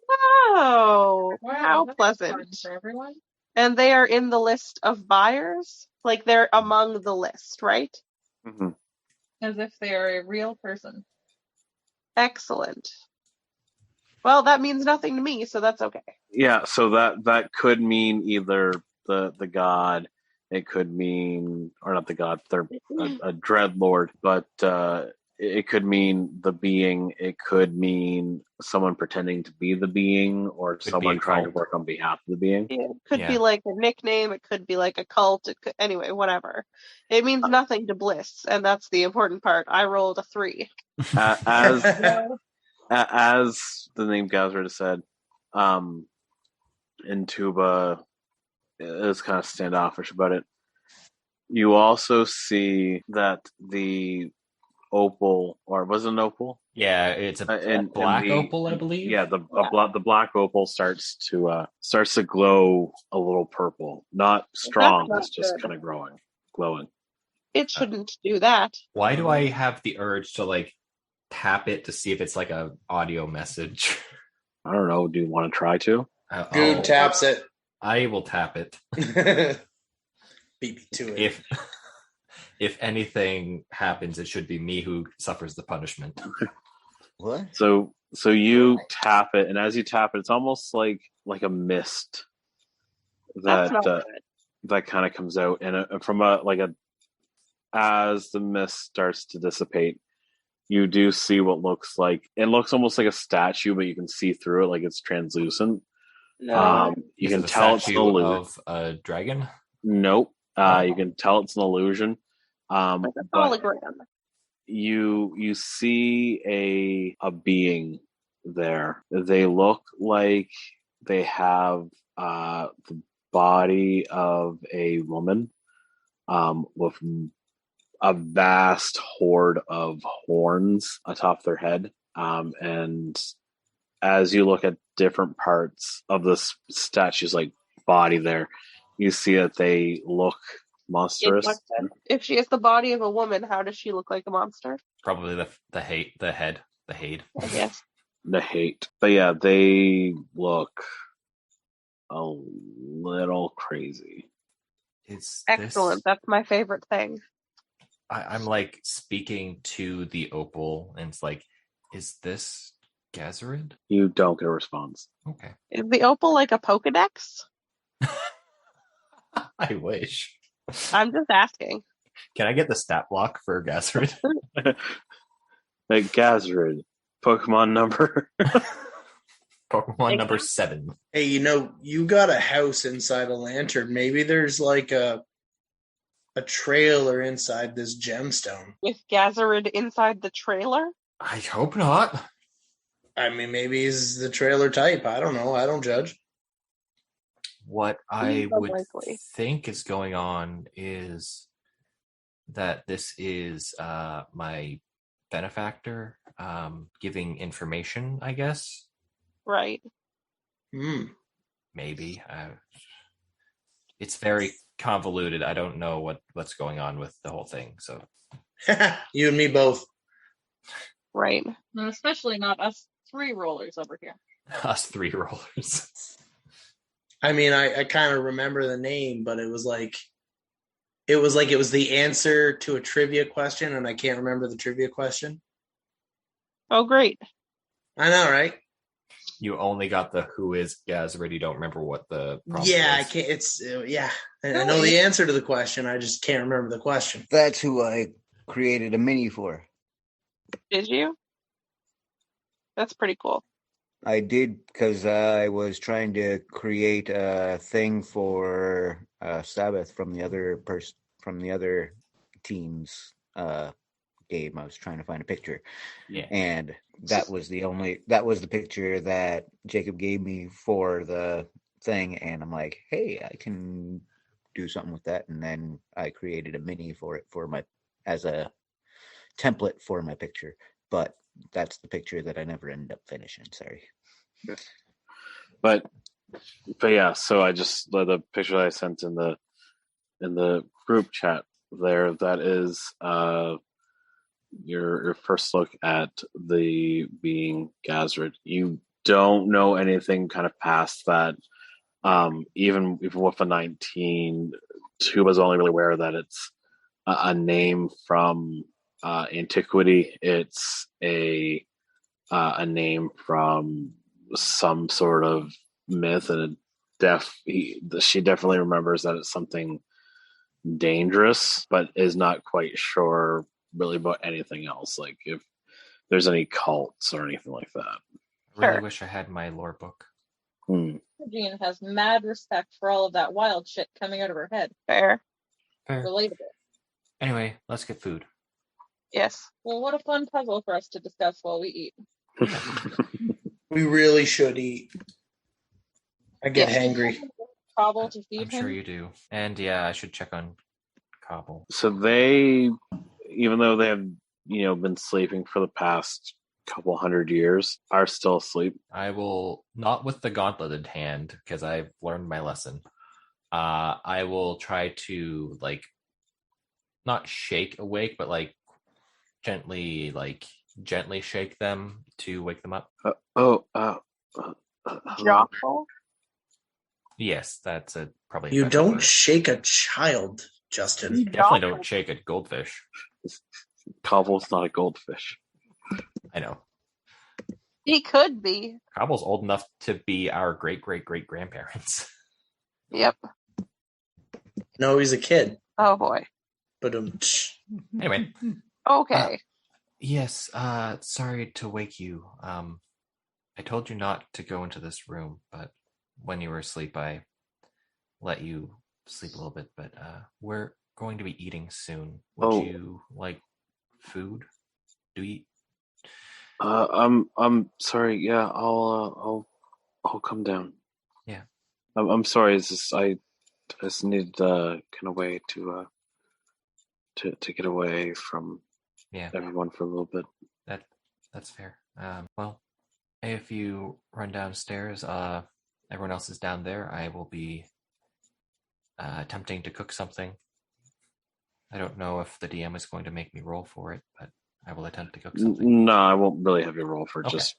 Oh,
Wow,
how
that's
pleasant.
fun for everyone.
And they are in the list of buyers? Like they're among the list, right?
Mm-hmm.
As if they are a real person.
Excellent. Well, that means nothing to me, so that's okay.
Yeah, so that could mean either the god, it could mean, or not the god, they're a dreadlord, but it could mean the being, it could mean someone pretending to be the being, or
Could
someone
be a
trying to
cult.
work on behalf of the being.
It could
Yeah.
be like a nickname, it could be like a cult, it could, anyway, whatever. It means nothing to Bliss, and that's the important part. I rolled a 3.
As the name Gazard said, in Tuba is kind of standoffish about it. You also see that the opal, or was it an opal?
Yeah, it's a black opal, I believe.
Yeah, the black opal starts to glow a little purple. Not strong,
not
it's just
good.
kind of glowing.
It shouldn't do that.
Why do I have the urge to like tap it to see if it's like a audio message?
I don't know. Do you want to try to?
Goon taps it.
I will tap it.
Beat me to it.
If anything happens, it should be me who suffers the punishment.
What?
So you tap it, and as you tap it, it's almost like a mist
That's not
that
good.
that kind of comes out, and as the mist starts to dissipate, you do see what looks almost like a statue, but you can see through it, like it's translucent.
No.
You
Is
can
it a
tell it's an
statue
illusion.
of a dragon.
Nope.
Oh.
You can tell it's an illusion.
Like a
But
hologram.
you see a being there. They look like they have the body of a woman, with a vast horde of horns atop their head. And as you look at different parts of this statue's like body there, you see that they look monstrous.
If she has the body of a woman, how does she look like a monster?
Probably the hate.
Yes.
The hate. But yeah, they look a little crazy.
Is
Excellent.
this...
That's my favorite thing.
I'm like speaking to the opal, and it's like, is this Gazarid?
You don't get a response.
Okay.
Is the opal like a Pokedex?
I wish.
I'm just asking.
Can I get the stat block for Gazarid?
Like Gazarid, Pokemon number.
Pokemon number 7.
Hey, you got a house inside a lantern. Maybe there's like a trailer inside this gemstone.
With Gazarid inside the trailer?
I hope not.
I mean, maybe he's the trailer type. I don't know. I don't judge.
What I would
Unlikely.
think is going on is that this is my benefactor giving information, I guess.
Right.
Maybe. It's very convoluted. I don't know what's going on with the whole thing. So
You and me both.
Right.
And especially not us 3 rollers over here.
Us 3 rollers.
I mean, I kind of remember the name, but it was the answer to a trivia question, and I can't remember the trivia question.
Oh, great.
I know, right?
You only got the who is Gazrid. You don't remember what the prompt
Yeah, I
was.
can't. It's yeah. I know the answer to the question. I just can't remember the question.
That's who I created a mini for.
Did you? That's pretty cool.
I did because I was trying to create a thing for Sabbath from the other team's game. I was trying to find a picture, and that was the picture that Jacob gave me for the thing, and I'm like, hey, I can do something with that, and then I created a mini for it as a template for my picture, but that's the picture that I never ended up finishing. Sorry.
But yeah, so I just the picture that I sent in the group chat there, that is your first look at the being Gazrid. You don't know anything kind of past that. Even with a 19, Tuba's only really aware that it's a name from antiquity. It's a name from some sort of myth, and she definitely remembers that it's something dangerous, but is not quite sure really about anything else, like if there's any cults or anything like that.
I really
Sure.
wish I had my lore book.
Jean has mad respect for all of that wild shit coming out of her head.
Fair.
Fair.
Relatable.
Anyway, let's get food.
Yes.
Well, what a fun puzzle for us to discuss while we eat.
We really should eat. I get hangry.
Cobble to feed
I'm
him.
sure you do. And yeah, I should check on Cobble.
So they, even though they have been sleeping for the past couple 100 years, are still asleep.
I will, not with the gauntleted hand, because I've learned my lesson. I will try to, like, not shake awake, but like gently shake them to wake them up.
Jockle?
Yes, that's probably.
You don't shake a child, Justin.
You definitely don't shake a goldfish.
Cobble's not a goldfish.
I know.
He could be.
Cobble's old enough to be our great grandparents.
Yep.
No, he's a kid.
Oh boy.
But
Anyway.
Okay.
Yes, sorry to wake you. I told you not to go into this room, but when you were asleep, I let you sleep a little bit. But we're going to be eating soon. Would you like food? Do you eat?
I'm sorry. Yeah, I'll come down.
Yeah.
I'm sorry. It's just I just needed kind of way to get away from everyone for a little bit.
That's fair. Well, if you run downstairs, everyone else is down there. I will be attempting to cook something. I don't know if the DM is going to make me roll for it, but I will attempt to cook something.
No, I won't really have you roll for it. Okay. Just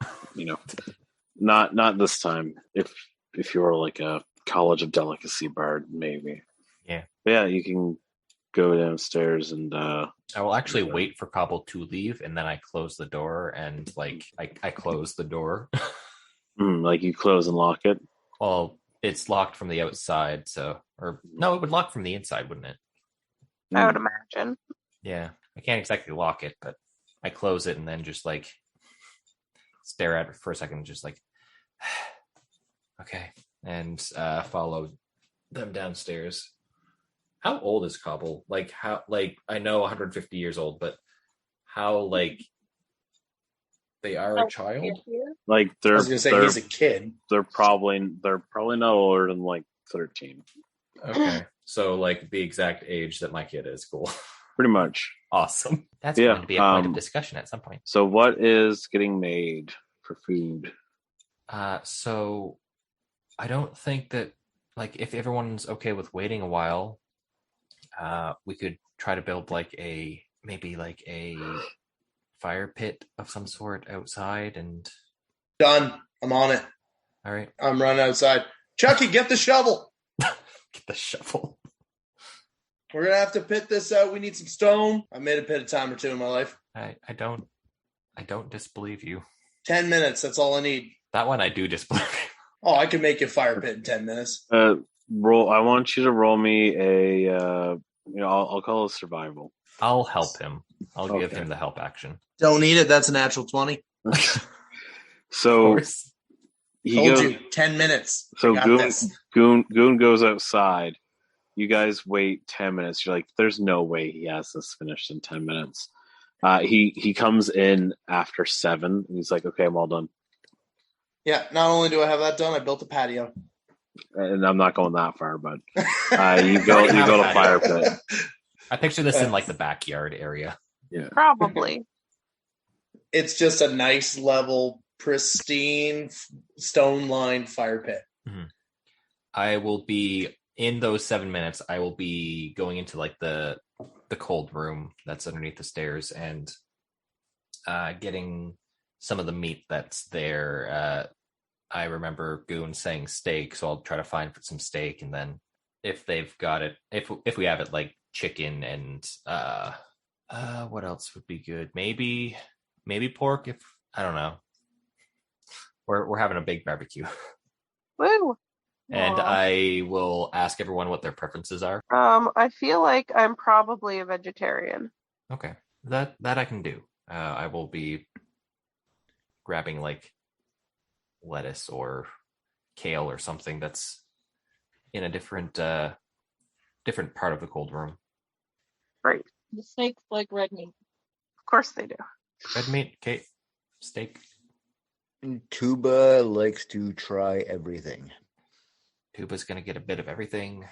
not this time. If you're like a College of Delicacy bard, maybe.
Yeah.
But yeah, you can go downstairs and
I will actually wait for Cobble to leave, and then I close the door, and like I close the door.
Like you close and lock it?
Well, it's locked from the outside, it would lock from the inside, wouldn't it?
I would imagine.
Yeah. I can't exactly lock it, but I close it and then just like stare at it for a second, just like okay. And follow them downstairs. How old is Cobble? Like I know 150 years old, but how they are a child?
Like
I was gonna say he's a kid.
They're probably not older than like 13.
Okay. So like the exact age that my kid is. Cool.
Pretty much.
Awesome. That's going to be a point of discussion at some point.
So what is getting made for food?
So I don't think that if everyone's okay with waiting a while, we could try to build maybe a fire pit of some sort outside and
done. I'm on it.
All right.
I'm running outside. Chucky, get the shovel.
Get the shovel.
We're going to have to pit this out. We need some stone. I made a pit a time or two in my life.
I don't disbelieve you.
10 minutes. That's all I need.
That one I do disbelieve you.
Oh, I can make you a fire pit in 10 minutes.
Roll. I want you to roll me a. I'll call it survival.
I'll help him. I'll give
Okay.
him the help action.
Don't need it. That's a natural 20.
So he
Told
goes.
you. 10 minutes.
So
I got this.
Goon goes outside. You guys wait 10 minutes. You're like, there's no way he has this finished in 10 minutes. He comes in after 7, and he's like, okay, I'm all done.
Yeah, not only do I have that done, I built a patio.
And I'm not going that far, but you go to fire pit.
I picture this in like the backyard area.
Yeah.
Probably.
It's just a nice, level, pristine, stone-lined fire pit.
Mm-hmm. I will be in those 7 minutes. I will be going into like the cold room that's underneath the stairs and getting some of the meat that's there. I remember Goon saying steak, so I'll try to find some steak, and then if they've got it, if we have it, like chicken and what else would be good? Maybe pork. If I don't know, we're having a big barbecue.
Woo.
And
Aw.
I will ask everyone what their preferences are.
I feel like I'm probably a vegetarian.
Okay, that I can do. I will be grabbing like lettuce or kale or something that's in a different part of the cold room.
Great.
The snakes like red meat.
Of course they do.
Red meat, steak.
Tuba likes to try everything.
Tuba's gonna get a bit of everything.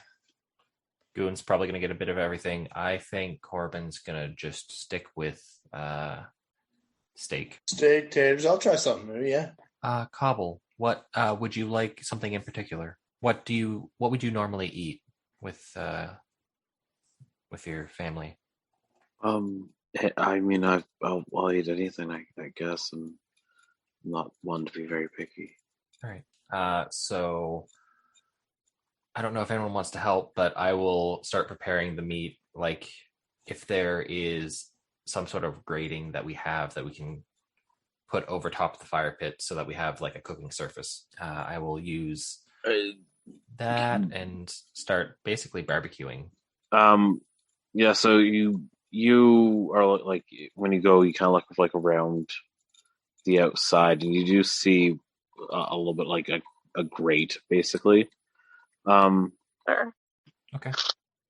Goon's probably gonna get a bit of everything. I think Corbin's gonna just stick with steak.
Steak, taters. I'll try something new, yeah.
Cobble, what would you like? Something in particular? What would you normally eat with your family?
I mean, I'll eat anything, I guess, and I'm not one to be very picky.
All right. So I don't know if anyone wants to help, but I will start preparing the meat. Like if there is some sort of grating that we have that we can put over top of the fire pit so that we have like a cooking surface, I will use that and start basically barbecuing.
Yeah. So you are like, when you go, you kind of look like around the outside, and you do see a little bit like a grate, basically.
Sure.
Okay.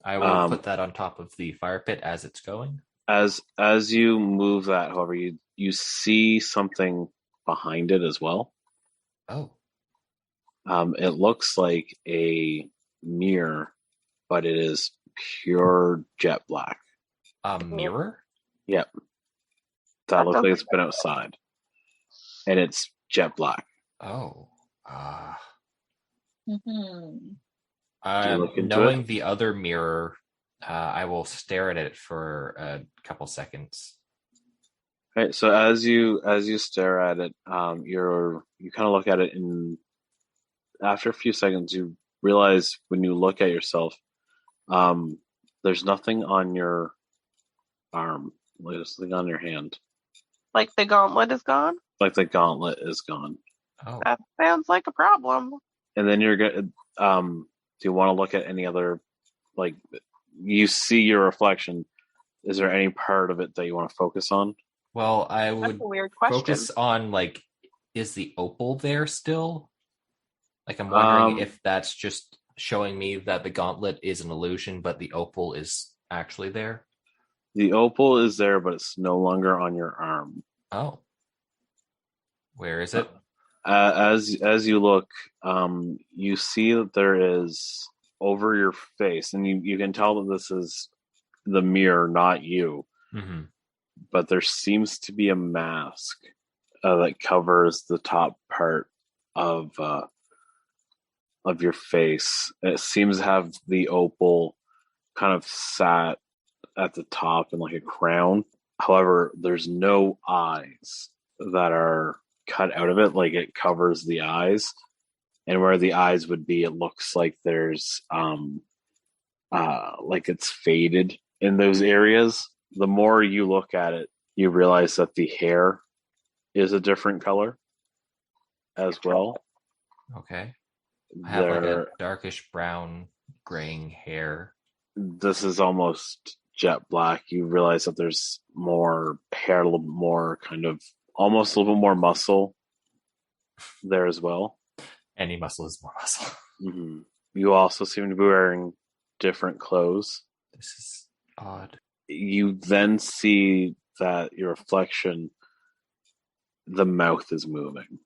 I will put that on top of the fire pit as it's going.
As you move that, however, you see something behind it as well.
Oh.
It looks like a mirror, but it is pure jet black.
A mirror?
Yep. That looks like it's been outside. And it's jet black.
Oh.
Mm-hmm.
Knowing the other mirror, I will stare at it for a couple seconds.
Right. So as you stare at it, you kind of look at it, and after a few seconds, you realize when you look at yourself, there's nothing on your arm. There's nothing on your hand.
Like the gauntlet is gone?
Like the gauntlet is gone.
Oh.
That sounds like a problem.
And then you're good. Do you want to look at any other, like, you see your reflection? Is there any part of it that you want to focus on?
Well, I
That's
would
a weird question.
focus on, like, is the opal there still? Like, I'm wondering if that's just showing me that the gauntlet is an illusion, but the opal is actually there.
The opal is there, but it's no longer on your arm.
Oh. Where is it?
As you look, you see that there is over your face, and you can tell that this is the mirror, not you.
Mm-hmm.
But there seems to be a mask that covers the top part of your face. It seems to have the opal kind of sat at the top in like a crown. However, there's no eyes that are cut out of it. Like, it covers the eyes, and where the eyes would be, it looks like there's like it's faded in those areas. The more you look at it, you realize that the hair is a different color as well.
Okay. I have like a darkish brown graying hair.
This is almost jet black. You realize that there's more hair, a little more kind of almost a little bit more muscle there as well.
Any muscle is more muscle.
Mm-hmm. You also seem to be wearing different clothes.
This is odd.
You then see that your reflection, the mouth is moving,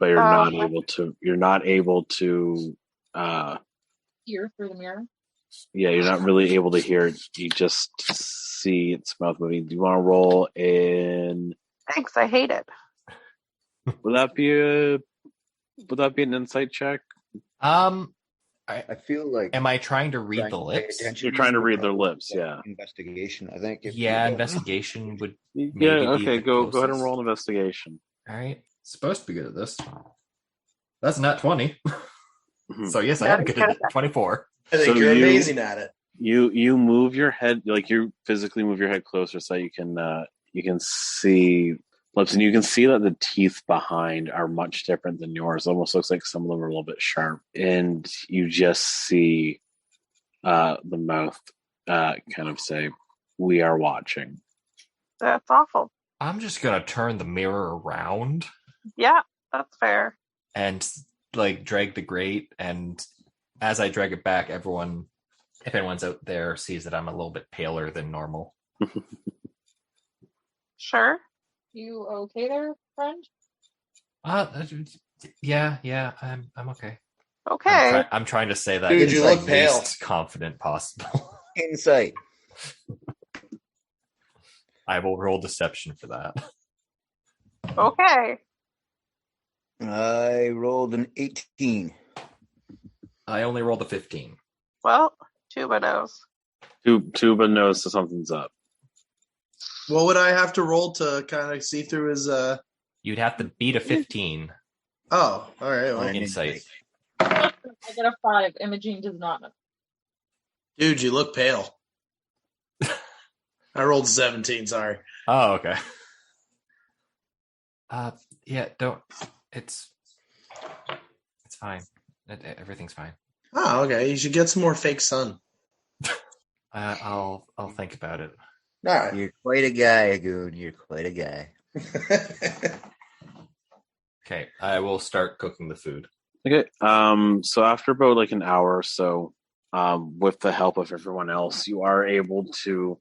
but you're not able to. You're not able to.
Hear through the mirror.
Yeah, you're not really able to hear it. You just see its mouth moving. Do you want to roll in?
Thanks, I hate it.
Would that be an insight check?
I feel like.
Am I trying to read the lips?
You're trying to read their lips, yeah.
Investigation, I think.
Yeah, investigation would.
Yeah, okay. Go ahead and roll an investigation.
All right. Supposed to be good at this. That's not 20.
Mm-hmm.
So yes, I am good at it. 24.
I think you're amazing at it.
You move your head, like you physically move your head closer so you can see lips, and you can see that the teeth behind are much different than yours. It almost looks like some of them are a little bit sharp, and you just see the mouth kind of say, "We are watching."
That's awful.
I'm just gonna turn the mirror around.
Yeah, that's fair.
And like drag the grate, and as I drag it back, if anyone's out there, sees that I'm a little bit paler than normal.
Sure.
You okay there, friend?
Yeah, I'm okay.
Okay.
I'm trying to say that
Dude, you
as
look pale.
least confident possible.
Insight.
I will roll deception for that.
Okay.
I rolled an 18.
I only rolled a 15.
Well, Tuba knows.
Tuba knows that something's up.
What would I have to roll to kind of see through his?
You'd have to beat a 15.
Oh, all right. Well,
Insight.
I got a 5. Imogene does not know.
dude, you look pale. I rolled 17. Sorry.
Oh, okay. Yeah, don't. It's fine. Everything's fine.
Oh, okay. You should get some more fake sun.
I'll think about it.
All right.
You're quite a guy, Goon. You're quite a guy.
Okay, I will start cooking the food.
Okay. So after about like an hour or so, with the help of everyone else, you are able to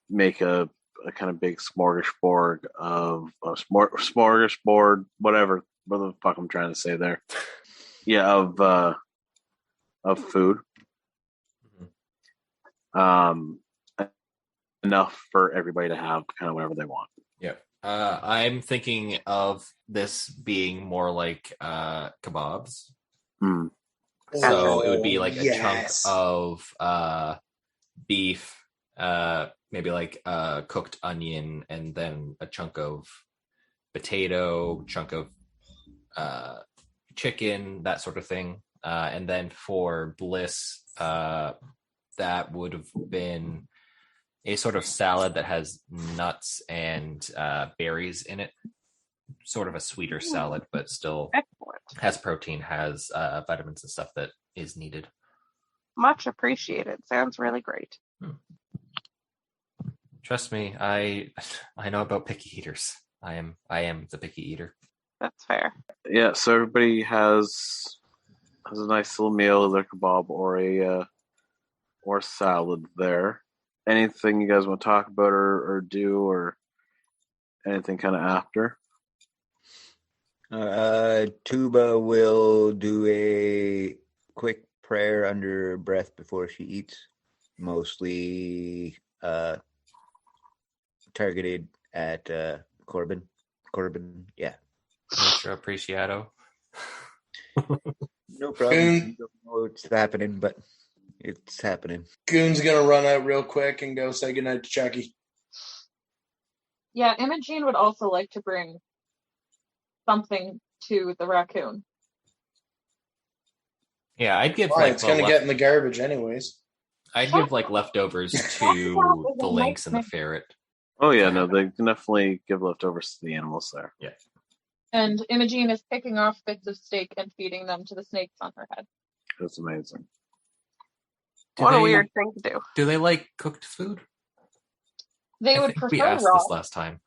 make a kind of big smorgasbord of smorgasbord, whatever the fuck I'm trying to say there. Yeah, of food. Enough for everybody to have kind of whatever they want.
Yeah. I'm thinking of this being more like kebabs.
Mm.
So it would be like a chunk
Yes.
of beef, maybe like cooked onion, and then a chunk of potato, chunk of chicken, that sort of thing. And then for Bliss, that would have been a sort of salad that has nuts and berries in it. Sort of a sweeter salad, but still
Excellent.
has protein, has vitamins and stuff that is needed.
Much appreciated. Sounds really great.
Trust me, I know about picky eaters. I am the picky eater.
That's fair.
Yeah, so everybody has a nice little meal, either kebab or salad there. Anything you guys want to talk about or do, or anything kind of after?
Tuba will do a quick prayer under breath before she eats, mostly targeted at Corbin. Yeah.
Mucho apreciado.
No problem. You don't know what's happening, but it's happening.
Goon's gonna run out real quick and go say goodnight to Chucky.
Yeah, Imogene would also like to bring something to the raccoon.
Yeah, I'd give
Why?
like
It's gonna get in the garbage anyways.
I'd give like leftovers to the lynx and the ferret.
Oh yeah, no, they can definitely give leftovers to the animals there.
Yeah.
And Imogene is picking off bits of steak and feeding them to the snakes on her head.
That's amazing.
What a weird thing to do.
Do they like cooked food?
They
I
would
think
prefer
we asked
raw.
this last time.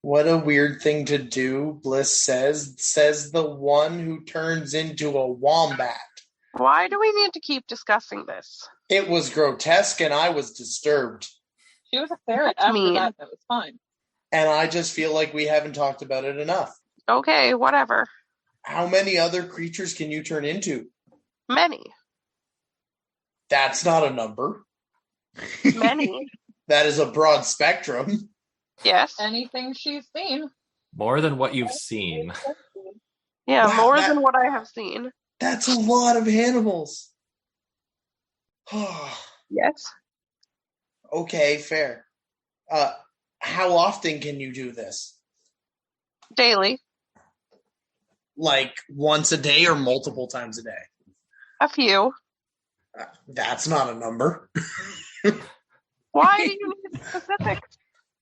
What a weird thing to do, Bliss says the one who turns into a wombat.
Why do we need to keep discussing this?
It was grotesque and I was disturbed.
She was a ferret
That's
after
mean.
that. That was fine.
And I just feel like we haven't talked about it enough.
Okay, whatever.
How many other creatures can you turn into?
Many.
That's not a number.
Many.
That is a broad spectrum.
Yes.
Anything she's seen.
More than what you've seen.
Yeah,
Wow,
more
that-
than what I have seen.
That's a lot of animals.
Yes.
Okay, fair. How often can you do this?
Daily.
Like once a day or multiple times a day?
A few.
That's not a number.
Why do you need specifics?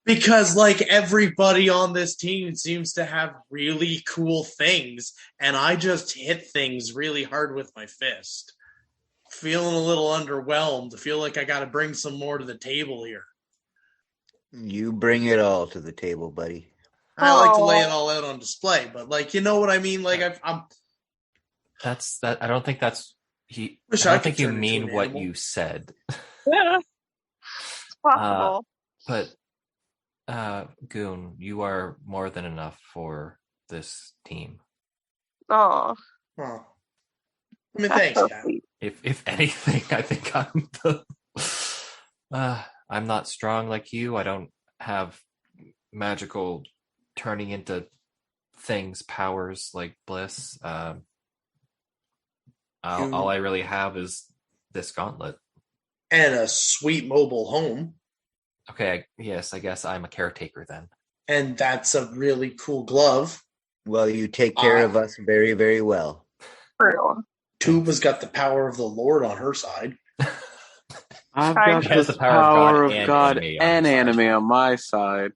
Because like everybody on this team seems to have really cool things, and I just hit things really hard with my fist. Feeling a little underwhelmed. I feel like I got to bring some more to the table here.
You bring it all to the table, buddy.
I like to lay it all out on display, but like, you know what I mean? Like I'm
That's that. I don't think that's he.
Wish
I
I
don't
could
think you
turn into
mean
an
what
animal.
you said.
Yeah. It's possible.
But Goon, you are more than enough for this team.
Oh,
Huh. I mean,
that's
thanks,
so
Kat.
sweet.
If anything, I think I'm the. I'm not strong like you. I don't have magical turning into things powers like Bliss. All I really have is this gauntlet.
And a sweet mobile home.
Okay, yes, I guess I'm a caretaker then.
And that's a really cool glove.
Well, you take care of us very, very well.
True.
Tuba's got the power of the Lord on her side.
I've
He
got
has
this
the power of
power
God
of
and
God and
anime
anime on my side.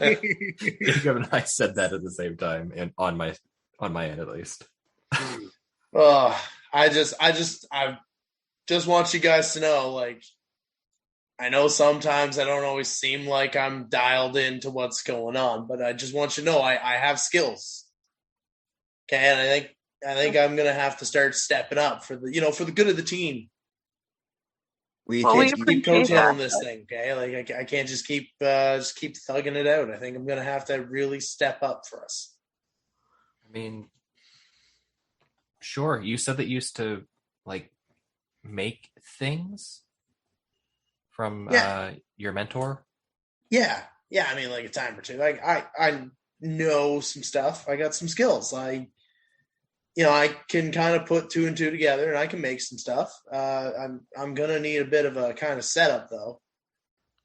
Jacob and I said that at the same time, and on my end at least.
I just want you guys to know, like, I know sometimes I don't always seem like I'm dialed into what's going on, but I just want you to know I have skills. Okay, and I think I'm gonna have to start stepping up for the good of the team.
We
Well, we
take
Keep
appreciate
coattailing
that.
this thing, okay? Like I can't just keep thugging it out. I think I'm gonna have to really step up for us.
I mean, sure. You said that you used to like make things from your mentor.
Yeah. I mean, like a time or two. Like I know some stuff. I got some skills. I can kind of put two and two together, and I can make some stuff. I'm gonna need a bit of a kind of setup, though.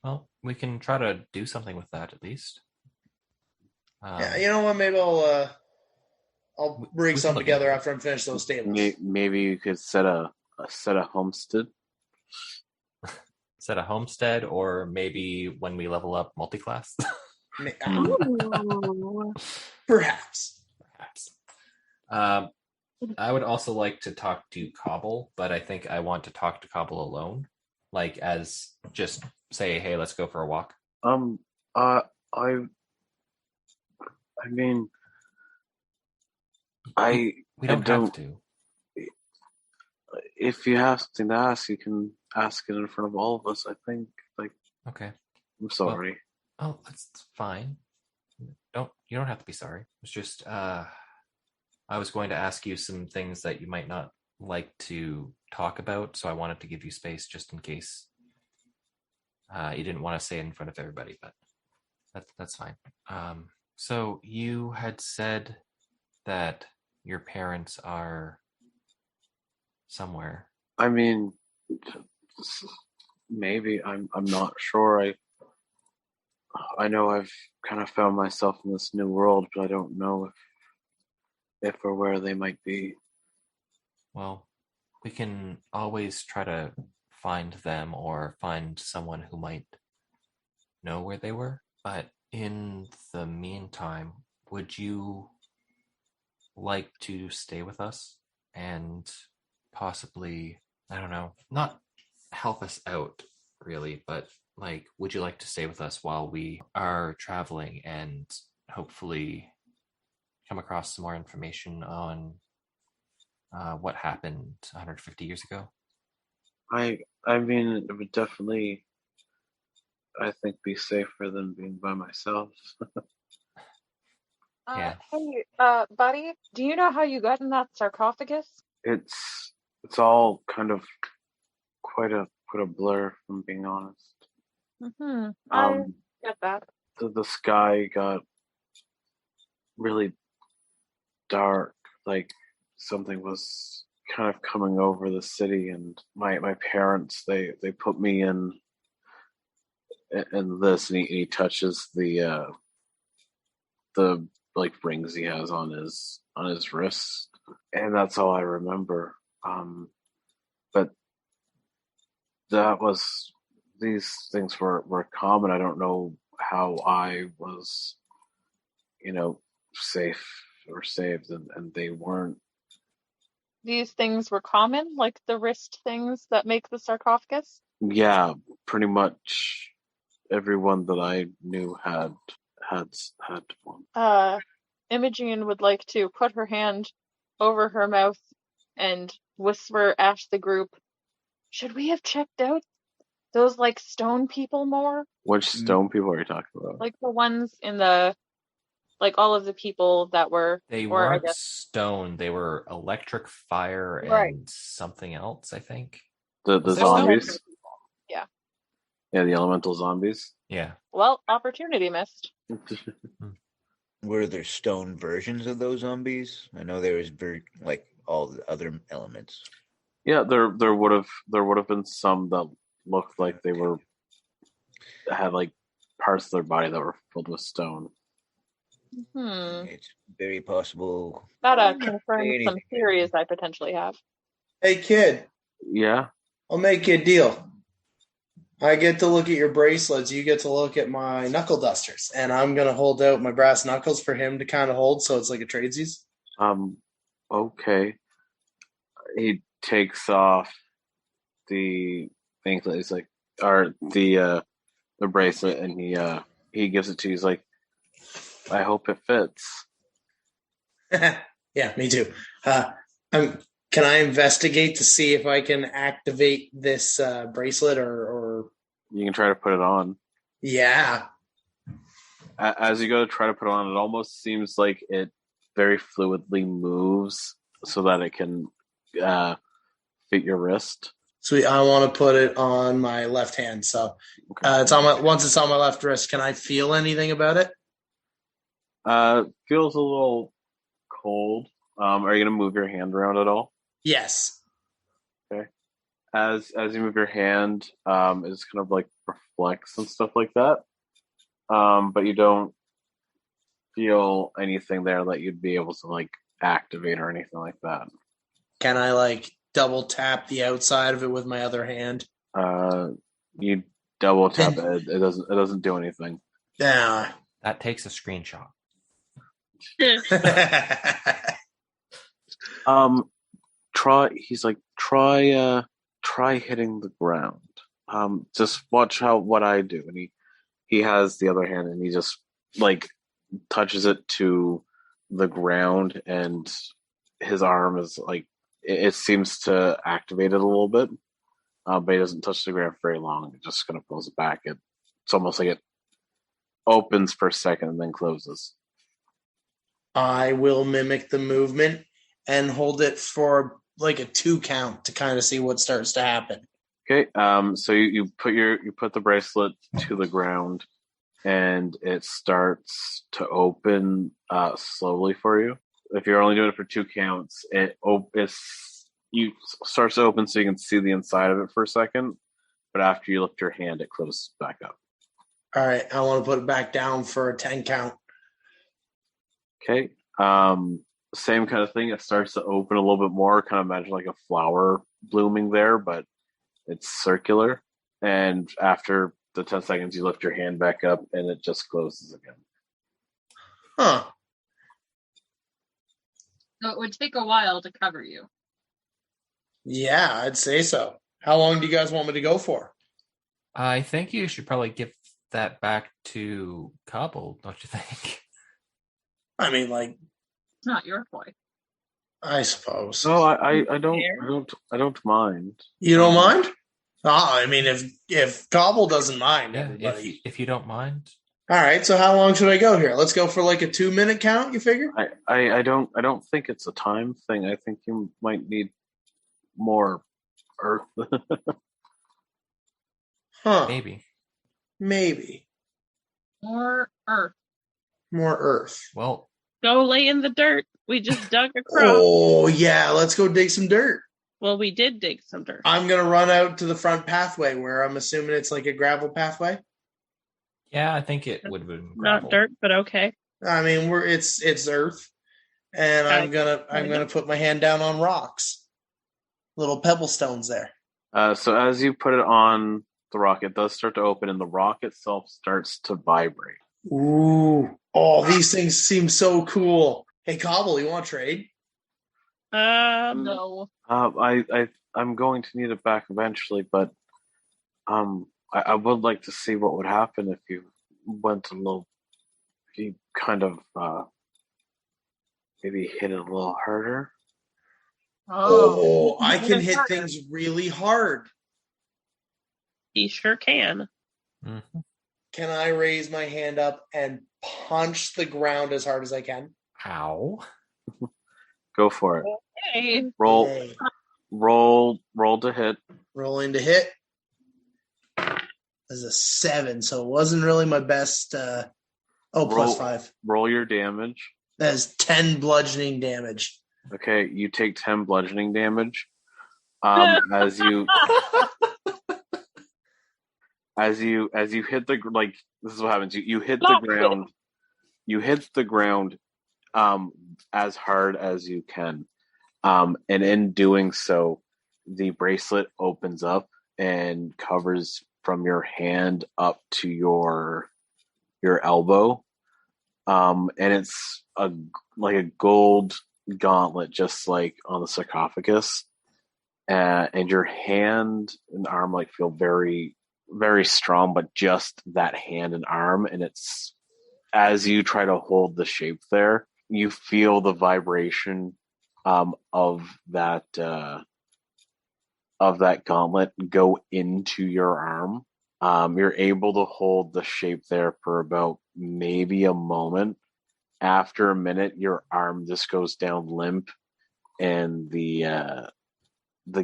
Well, we can try to do something with that at least.
Yeah, you know what? Maybe I'll bring
we
something
can look
together
into it.
after I'm finished those stables.
Maybe you could set a homestead.
Set a homestead, or maybe when we level up multi-class.
Ooh.
Perhaps.
I would also like to talk to Cobble, but I think I want to talk to Cobble alone. Like, as just say, hey, let's go for a walk.
I mean,
We don't have to.
If you have something to ask, you can ask it in front of all of us. I think.
Okay.
I'm sorry.
Oh, that's fine. You don't have to be sorry. It's just I was going to ask you some things that you might not like to talk about, so I wanted to give you space just in case you didn't want to say it in front of everybody, but that's fine. So you had said that your parents are somewhere.
I mean, maybe I'm not sure. I know I've kind of found myself in this new world, but I don't know if or where they might be.
Well, we can always try to find them or find someone who might know where they were. But in the meantime, would you like to stay with us and possibly, I don't know, not help us out really, but like, would you like to stay with us while we are traveling and hopefully come across some more information on what happened 150 years ago?
I mean, it would definitely, I think, be safer than being by myself.
Yeah.
Hey, buddy, do you know how you got in that sarcophagus?
It's all kind of quite a blur, if I'm being honest.
I get that.
The sky got really dark, like something was kind of coming over the city, and my parents they put me in this, and he touches the like rings he has on his wrist, and that's all I remember. But that was, these things were common. I don't know how I was, safe or saved, and they weren't.
These things were common, like the wrist things that make the sarcophagus?
Yeah, pretty much everyone that I knew had one.
Imogen would like to put her hand over her mouth and whisper at the group, should we have checked out those, like, stone people more?
Which stone people are you talking about?
Like the ones in the, like all of the people that were...
They
or I
weren't
guess...
stone. They were electric, fire,
Right.
and something else, I think.
The
Was there
zombies?
Yeah.
Yeah, the elemental zombies.
Yeah.
Well, opportunity missed.
Were there stone versions of those zombies? I know there was like all the other elements.
Yeah, there would have been some that looked like they had like parts of their body that were filled with stone.
It's very possible.
That confirms some theories I potentially have.
Hey, kid.
Yeah?
I'll make you a deal. I get to look at your bracelets. You get to look at my knuckle dusters. And I'm going to hold out my brass knuckles for him to kind of hold, so it's like a tradesies.
Okay. He takes off the anklet. He's like, or the bracelet, and he gives it to you. He's like, I hope it fits.
Yeah, me too. Can I investigate to see if I can activate this bracelet or...
You can try to put it on.
Yeah.
As you go to try to put it on, it almost seems like it very fluidly moves so that it can fit your wrist.
Sweet. I want to put it on my left hand. So
Okay.
once it's on my left wrist, can I feel anything about it?
Feels a little cold. Are you going to move your hand around at all?
Yes.
Okay. As you move your hand, it just kind of like reflects and stuff like that. But you don't feel anything there that you'd be able to like activate or anything like that.
Can I like double tap the outside of it with my other hand?
You double tap it. It doesn't do anything.
Yeah.
That takes a screenshot.
Try hitting the ground. Just watch what I do. And he has the other hand, and he just like touches it to the ground, and his arm is like, it seems to activate it a little bit, but he doesn't touch the ground very long. It just kind of pulls it back. It's almost like it opens for a second and then closes.
I will mimic the movement and hold it for like a 2 count to kind of see what starts to happen.
Okay. So you put the bracelet to the ground, and it starts to open slowly for you. If you're only doing it for 2 counts, it starts to open so you can see the inside of it for a second. But after you lift your hand, it closes back up.
All right. I want to put it back down for a 10 count.
Okay. same kind of thing. It starts to open a little bit more. Kind of imagine like a flower blooming there, but it's circular. And after the 10 seconds, you lift your hand back up, and it just closes again.
Huh.
So it would take a while to cover you.
Yeah, I'd say so. How long do you guys want me to go for?
I think you should probably give that back to Cobble, don't you think?
I mean, like,
It's not your toy.
I suppose.
No, I don't mind.
You don't mind? Oh, I mean, if Gobble doesn't mind,
Yeah,
everybody.
if you don't mind.
All right. So how long should I go here? Let's go for like a 2-minute count. You figure?
I don't think it's a time thing. I think you might need more earth.
Huh?
Maybe.
More earth.
More earth.
Well,
Go lay in the dirt. We just dug across.
Oh yeah, let's go dig some dirt.
Well, we did dig some dirt.
I'm gonna run out to the front pathway where I'm assuming it's like a gravel pathway.
yeah, I think it would have been
Not
gravel.
dirt, but okay.
I mean, it's earth, and I'm gonna put my hand down on rocks, little pebble stones there.
So as you put it on the rock, it does start to open, and the rock itself starts to vibrate.
Ooh, oh, these things seem so cool. Hey, Cobble, you want to trade?
No.
I'm going to need it back eventually, but I would like to see what would happen if you went a little, if you kind of maybe hit it a little harder.
Oh, I can hit things really hard.
He sure can.
Mhm.
Can I raise my hand up and punch the ground as hard as I can?
Ow.
Go for it.
Hey,
Roll,
Yay.
roll to hit.
Rolling to hit. As a 7, so it wasn't really my best. Plus
Roll.
5.
Roll your damage.
That is 10 bludgeoning damage.
Okay, you take 10 bludgeoning damage. As you hit the like, this is what happens. You hit the ground. You hit the ground as hard as you can, and in doing so, the bracelet opens up and covers from your hand up to your elbow, and it's like a gold gauntlet, just like on the sarcophagus, and your hand and arm like feel very, very strong, but just that hand and arm, and it's as you try to hold the shape there, you feel the vibration of that gauntlet go into your arm. You're able to hold the shape there for about maybe a moment. After a minute, your arm just goes down limp, and the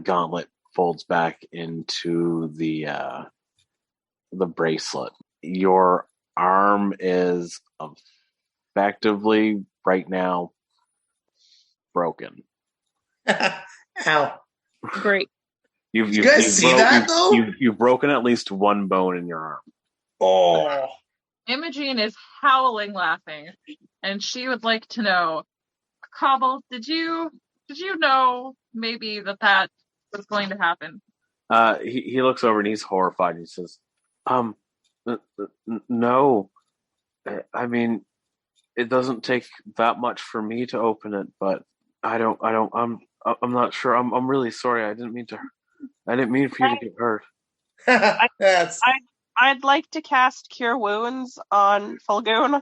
gauntlet folds back into the bracelet. Your arm is effectively right now broken.
Ow.
great.
You've
You guys see that, though?
You've broken at least one bone in your arm.
Oh.
Imogene is howling laughing, and she would like to know, Cobble, did you know maybe that was going to happen?
He looks over and he's horrified. And he says, no. I mean, it doesn't take that much for me to open it, but I'm not sure. I'm really sorry. I didn't mean for you to get hurt.
That's
I'd like to cast Cure Wounds on Fulgoon.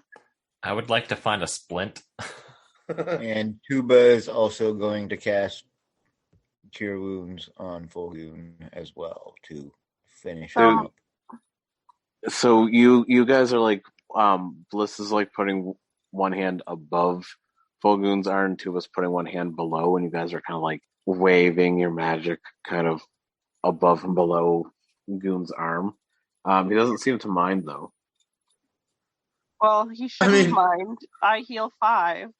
I would like to find a splint.
And Tuba is also going to cast Cure Wounds on Fulgoon as well to finish it up.
So you guys are like, Bliss is like putting one hand above Fulgoon's arm, Tuba's putting one hand below, and you guys are kind of like waving your magic kind of above and below Goon's arm. He doesn't seem to mind though.
Well, he shouldn't mind. I heal 5.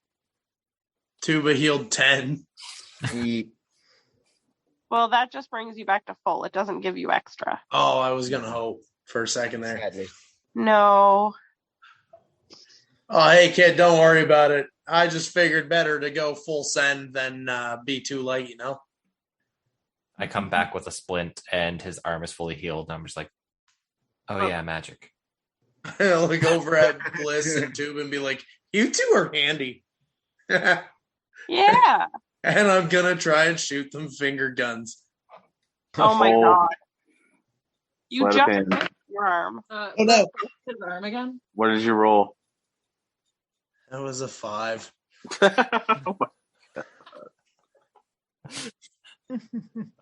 Tuba healed 10.
Well, that just brings you back to full. It doesn't give you extra.
Oh, I was gonna hope for a second there.
Sadly.
No.
Oh, hey kid, don't worry about it. I just figured better to go full send than be too late, you know?
I come back with a splint and his arm is fully healed. And I'm just like, oh yeah, magic.
I'll look over at Bliss and Tube and be like, you two are handy. And
Yeah.
I'm going to try and shoot them finger guns.
Oh my
Oh.
god. You
Sleight of
just
hand.
broke your arm.
Oh, no.
His arm again.
What did you roll?
That was a 5.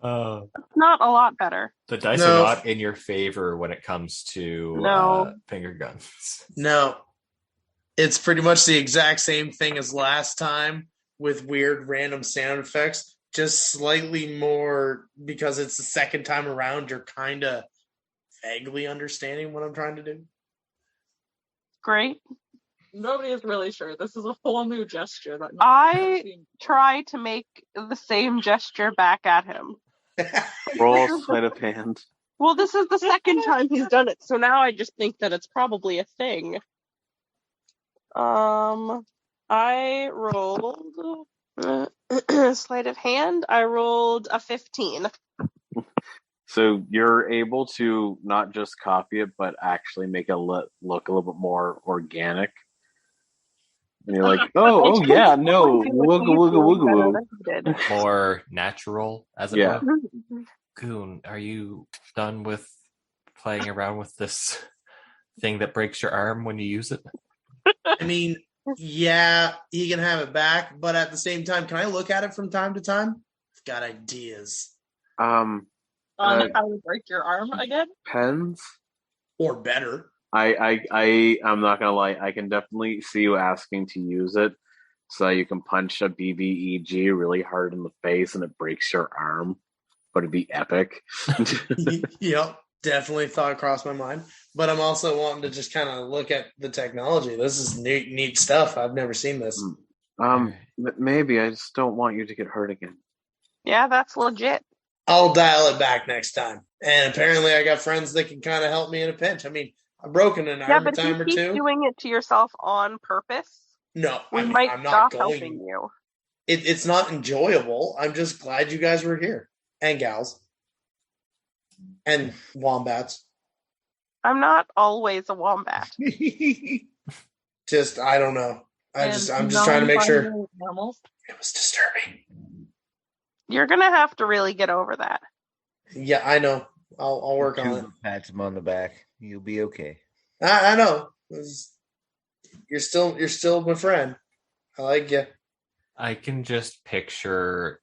Not a lot better.
The dice
No.
are not in your favor when it comes to
No.
finger guns.
No. It's pretty much the exact same thing as last time with weird random sound effects. Just slightly more because it's the second time around. You're kind of vaguely understanding what I'm trying to do.
Great.
Nobody is really sure. This is a whole new gesture that
I try to make the same gesture back at him.
Roll sleight of hand.
Well, this is the second time he's done it, so now I just think that it's probably a thing. I rolled sleight of hand. I rolled a 15.
So you're able to not just copy it, but actually make it look a little bit more organic. And you're like, oh yeah, no, wooga wooga wooga woo.
More natural, as it
Yeah.
were. Goon, are you done with playing around with this thing that breaks your arm when you use it?
I mean, yeah, he can have it back, but at the same time, can I look at it from time to time? I've got ideas.
on how to break your arm again.
Pens.
Or better.
I'm not gonna lie. I can definitely see you asking to use it, so you can punch a BBEG really hard in the face and it breaks your arm, but it'd be epic.
Yep, definitely thought crossed my mind. But I'm also wanting to just kind of look at the technology. This is neat stuff. I've never seen this.
Maybe I just don't want you to get hurt again.
Yeah, that's legit.
I'll dial it back next time. And apparently, I got friends that can kind of help me in a pinch. I mean, I've broken an
Yeah,
arm a
but if
time
you
or
keep
two.
doing it to yourself on purpose,
No,
we
I mean,
might
I'm not
stop
going.
helping you.
It's not enjoyable. I'm just glad you guys were here. And gals. And wombats.
I'm not always a wombat.
Just, I don't know. I'm
And
just trying to make sure.
non-binary Animals.
It was disturbing.
You're gonna have to really get over that.
Yeah, I know. I'll work on it.
Pats him on the back. You'll be okay.
I know. You're still my friend. I like you.
I can just picture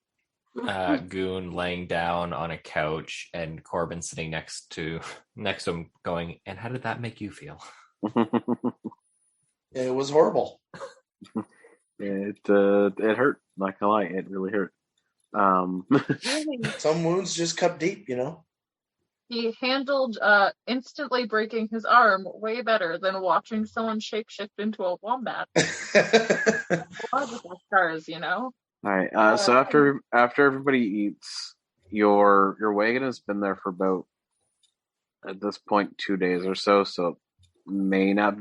Goon laying down on a couch and Corbin sitting next to him going, and how did that make you feel?
It was horrible.
It hurt. Not gonna lie, it really hurt.
Some wounds just cut deep, you know.
He handled instantly breaking his arm way better than watching someone shapeshift into a wombat. A lot of us have scars, you know.
All right. So after everybody eats, your wagon has been there for about, at this point, 2 days or so. So it may not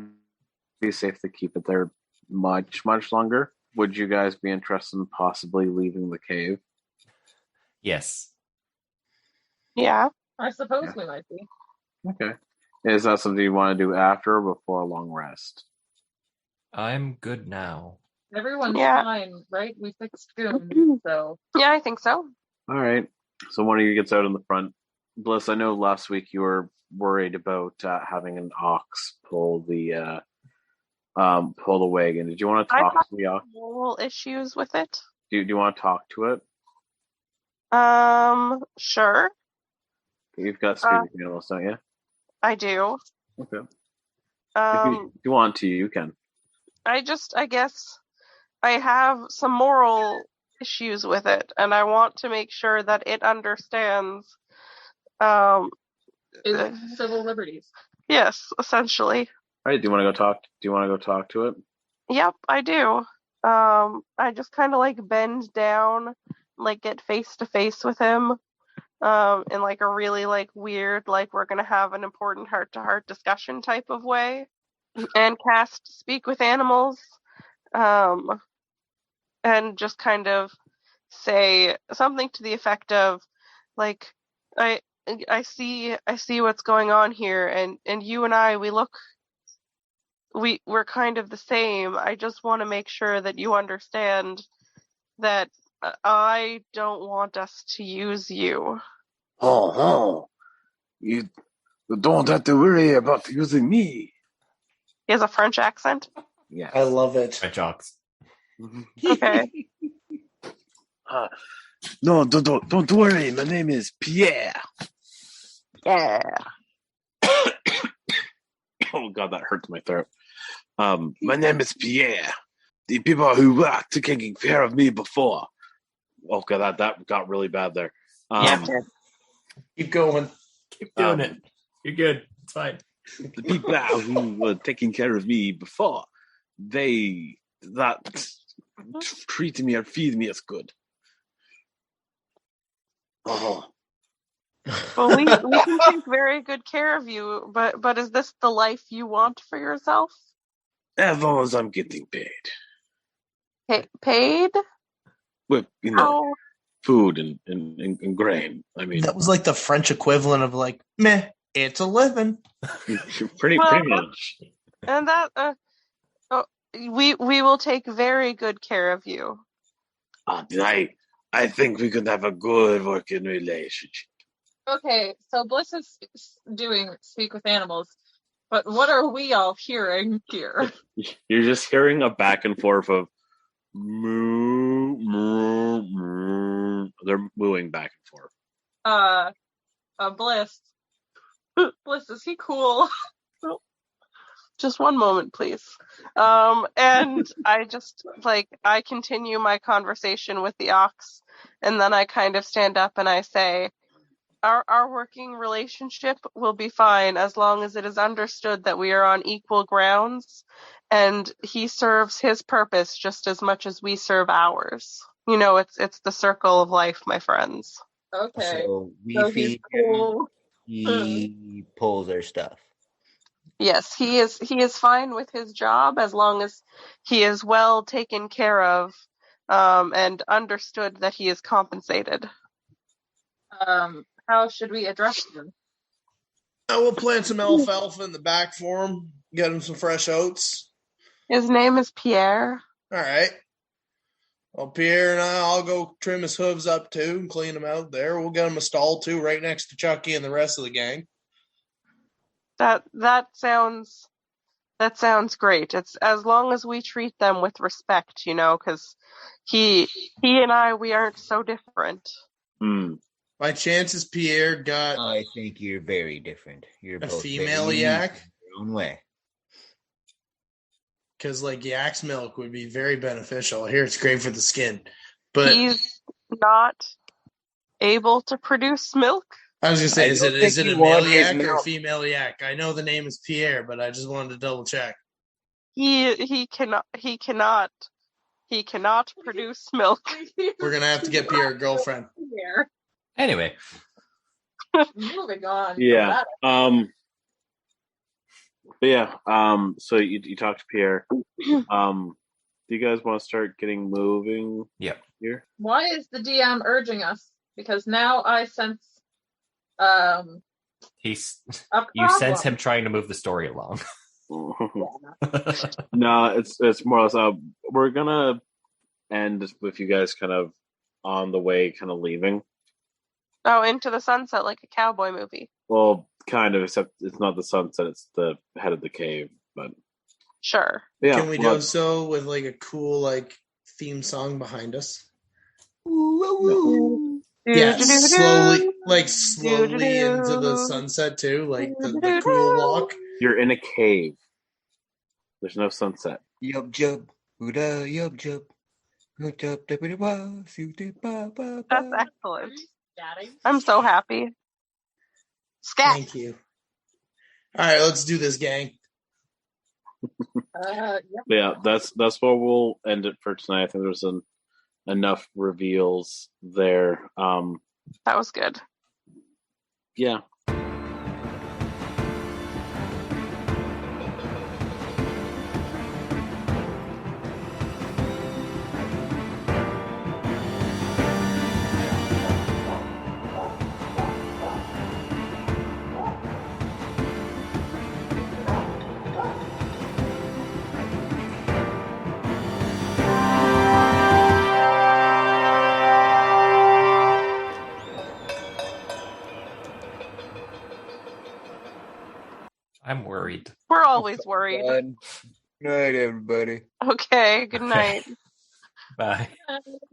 be safe to keep it there much longer. Would you guys be interested in possibly leaving the cave?
Yes.
Yeah.
I suppose we might be.
Okay. Is that something you want to do after or before a long rest?
I'm good now.
Everyone's
Yeah.
fine, right? We fixed Goon, so
Yeah, I think so.
All right. So one of you gets out in the front. Bliss, I know last week you were worried about having an ox pull the wagon. Did you want to
I
talk
thought
to the ox?
moral issues with it.
Do you want to talk to it?
Sure,
You've got speaking animals, don't you?
I do.
Okay. If you want to, you can.
I guess I have some moral issues with it, and I want to make sure that it understands,
is civil liberties.
yes, essentially.
All right. Do you want to go talk to it?
Yep, I do. I just kind of like bend down, like get face to face with him, in like a really like weird, like we're gonna have an important heart-to-heart discussion type of way, and cast Speak with Animals, and just kind of say something to the effect of, like, I see what's going on here, and you and I, we're kind of the same. I just want to make sure that you understand that I don't want us to use you.
Oh, you don't have to worry about using me.
He has a French accent.
Yeah.
I love it.
Red jocks.
Okay.
No, don't worry. My name is Pierre.
Yeah.
Oh God, that hurts my throat. My name is Pierre. The people who were taking care of me before. Oh God, that got really bad there.
Keep going.
Keep doing it. You're good. It's fine.
The people who were taking care of me before, they treated me or feed me as good. Oh.
Well, we can take very good care of you, but is this the life you want for yourself?
As long as I'm getting paid.
Paid?
With,
How?
food and grain. I mean,
That was like the French equivalent of like, meh, it's a living.
pretty much.
And that we will take very good care of you.
I think we could have a good working relationship.
Okay, so Bliss is doing Speak with Animals, but what are we all hearing here?
You're just hearing a back and forth of moo, moo, moo. They're mooing back and forth.
Bliss. Bliss, is he cool?
Just one moment, please. And I continue my conversation with the ox, and then I kind of stand up and I say, Our working relationship will be fine as long as it is understood that we are on equal grounds, and he serves his purpose just as much as we serve ours. It's the circle of life, my friends.
Okay.
So we
So he's
feed
cool.
him, he pulls our stuff.
Yes, he is fine with his job as long as he is well taken care of, and understood that he is compensated.
How should we address him?
I will plant some alfalfa in the back for him. Get him some fresh oats.
His name is Pierre.
All right. Well, Pierre and I'll go trim his hooves up too and clean them out there. We'll get him a stall too, right next to Chucky and the rest of the gang.
That sounds great. It's as long as we treat them with respect, because he and I, we aren't so different.
My chances, Pierre got
I think you're very different. You're
a
both
female
very
yak.
unique in your own way.
Because like yak's milk would be very beneficial. I hear it's great for the skin, but
He's not able to produce milk.
I was gonna say,
I
is
don't
it
think
a
you
male
want his
yak or a
milk.
female yak? I know the name is Pierre, but I just wanted to double check.
He cannot produce milk.
We're gonna have to get Pierre a girlfriend.
Here.
Anyway,
Moving on.
Yeah. But yeah. So you talk to Pierre. Do you guys want to start getting moving?
Yep.
Here.
Why is the DM urging us? Because now I sense
he's
a
you sense
problem.
him trying to move the story along.
No, it's more or less. We're gonna end with you guys kind of on the way, kind of leaving.
Oh, into the sunset like a cowboy movie.
Well, kind of, except it's not the sunset; it's the head of the cave. But
Sure.
yeah,
Can we do so with like a cool like theme song behind us? Yeah, slowly into the sunset too, like the cool walk.
You're in a cave. There's no sunset.
Yup, jub, Buddha, yup, jub.
That's excellent. I'm so happy. Scat.
Thank you. All right, let's do this, gang.
Yep.
Yeah, that's where we'll end it for tonight. I think there's enough reveals there.
That was good.
Yeah.
I'm worried.
We're always worried.
Good night, everybody.
Okay, good night.
Bye.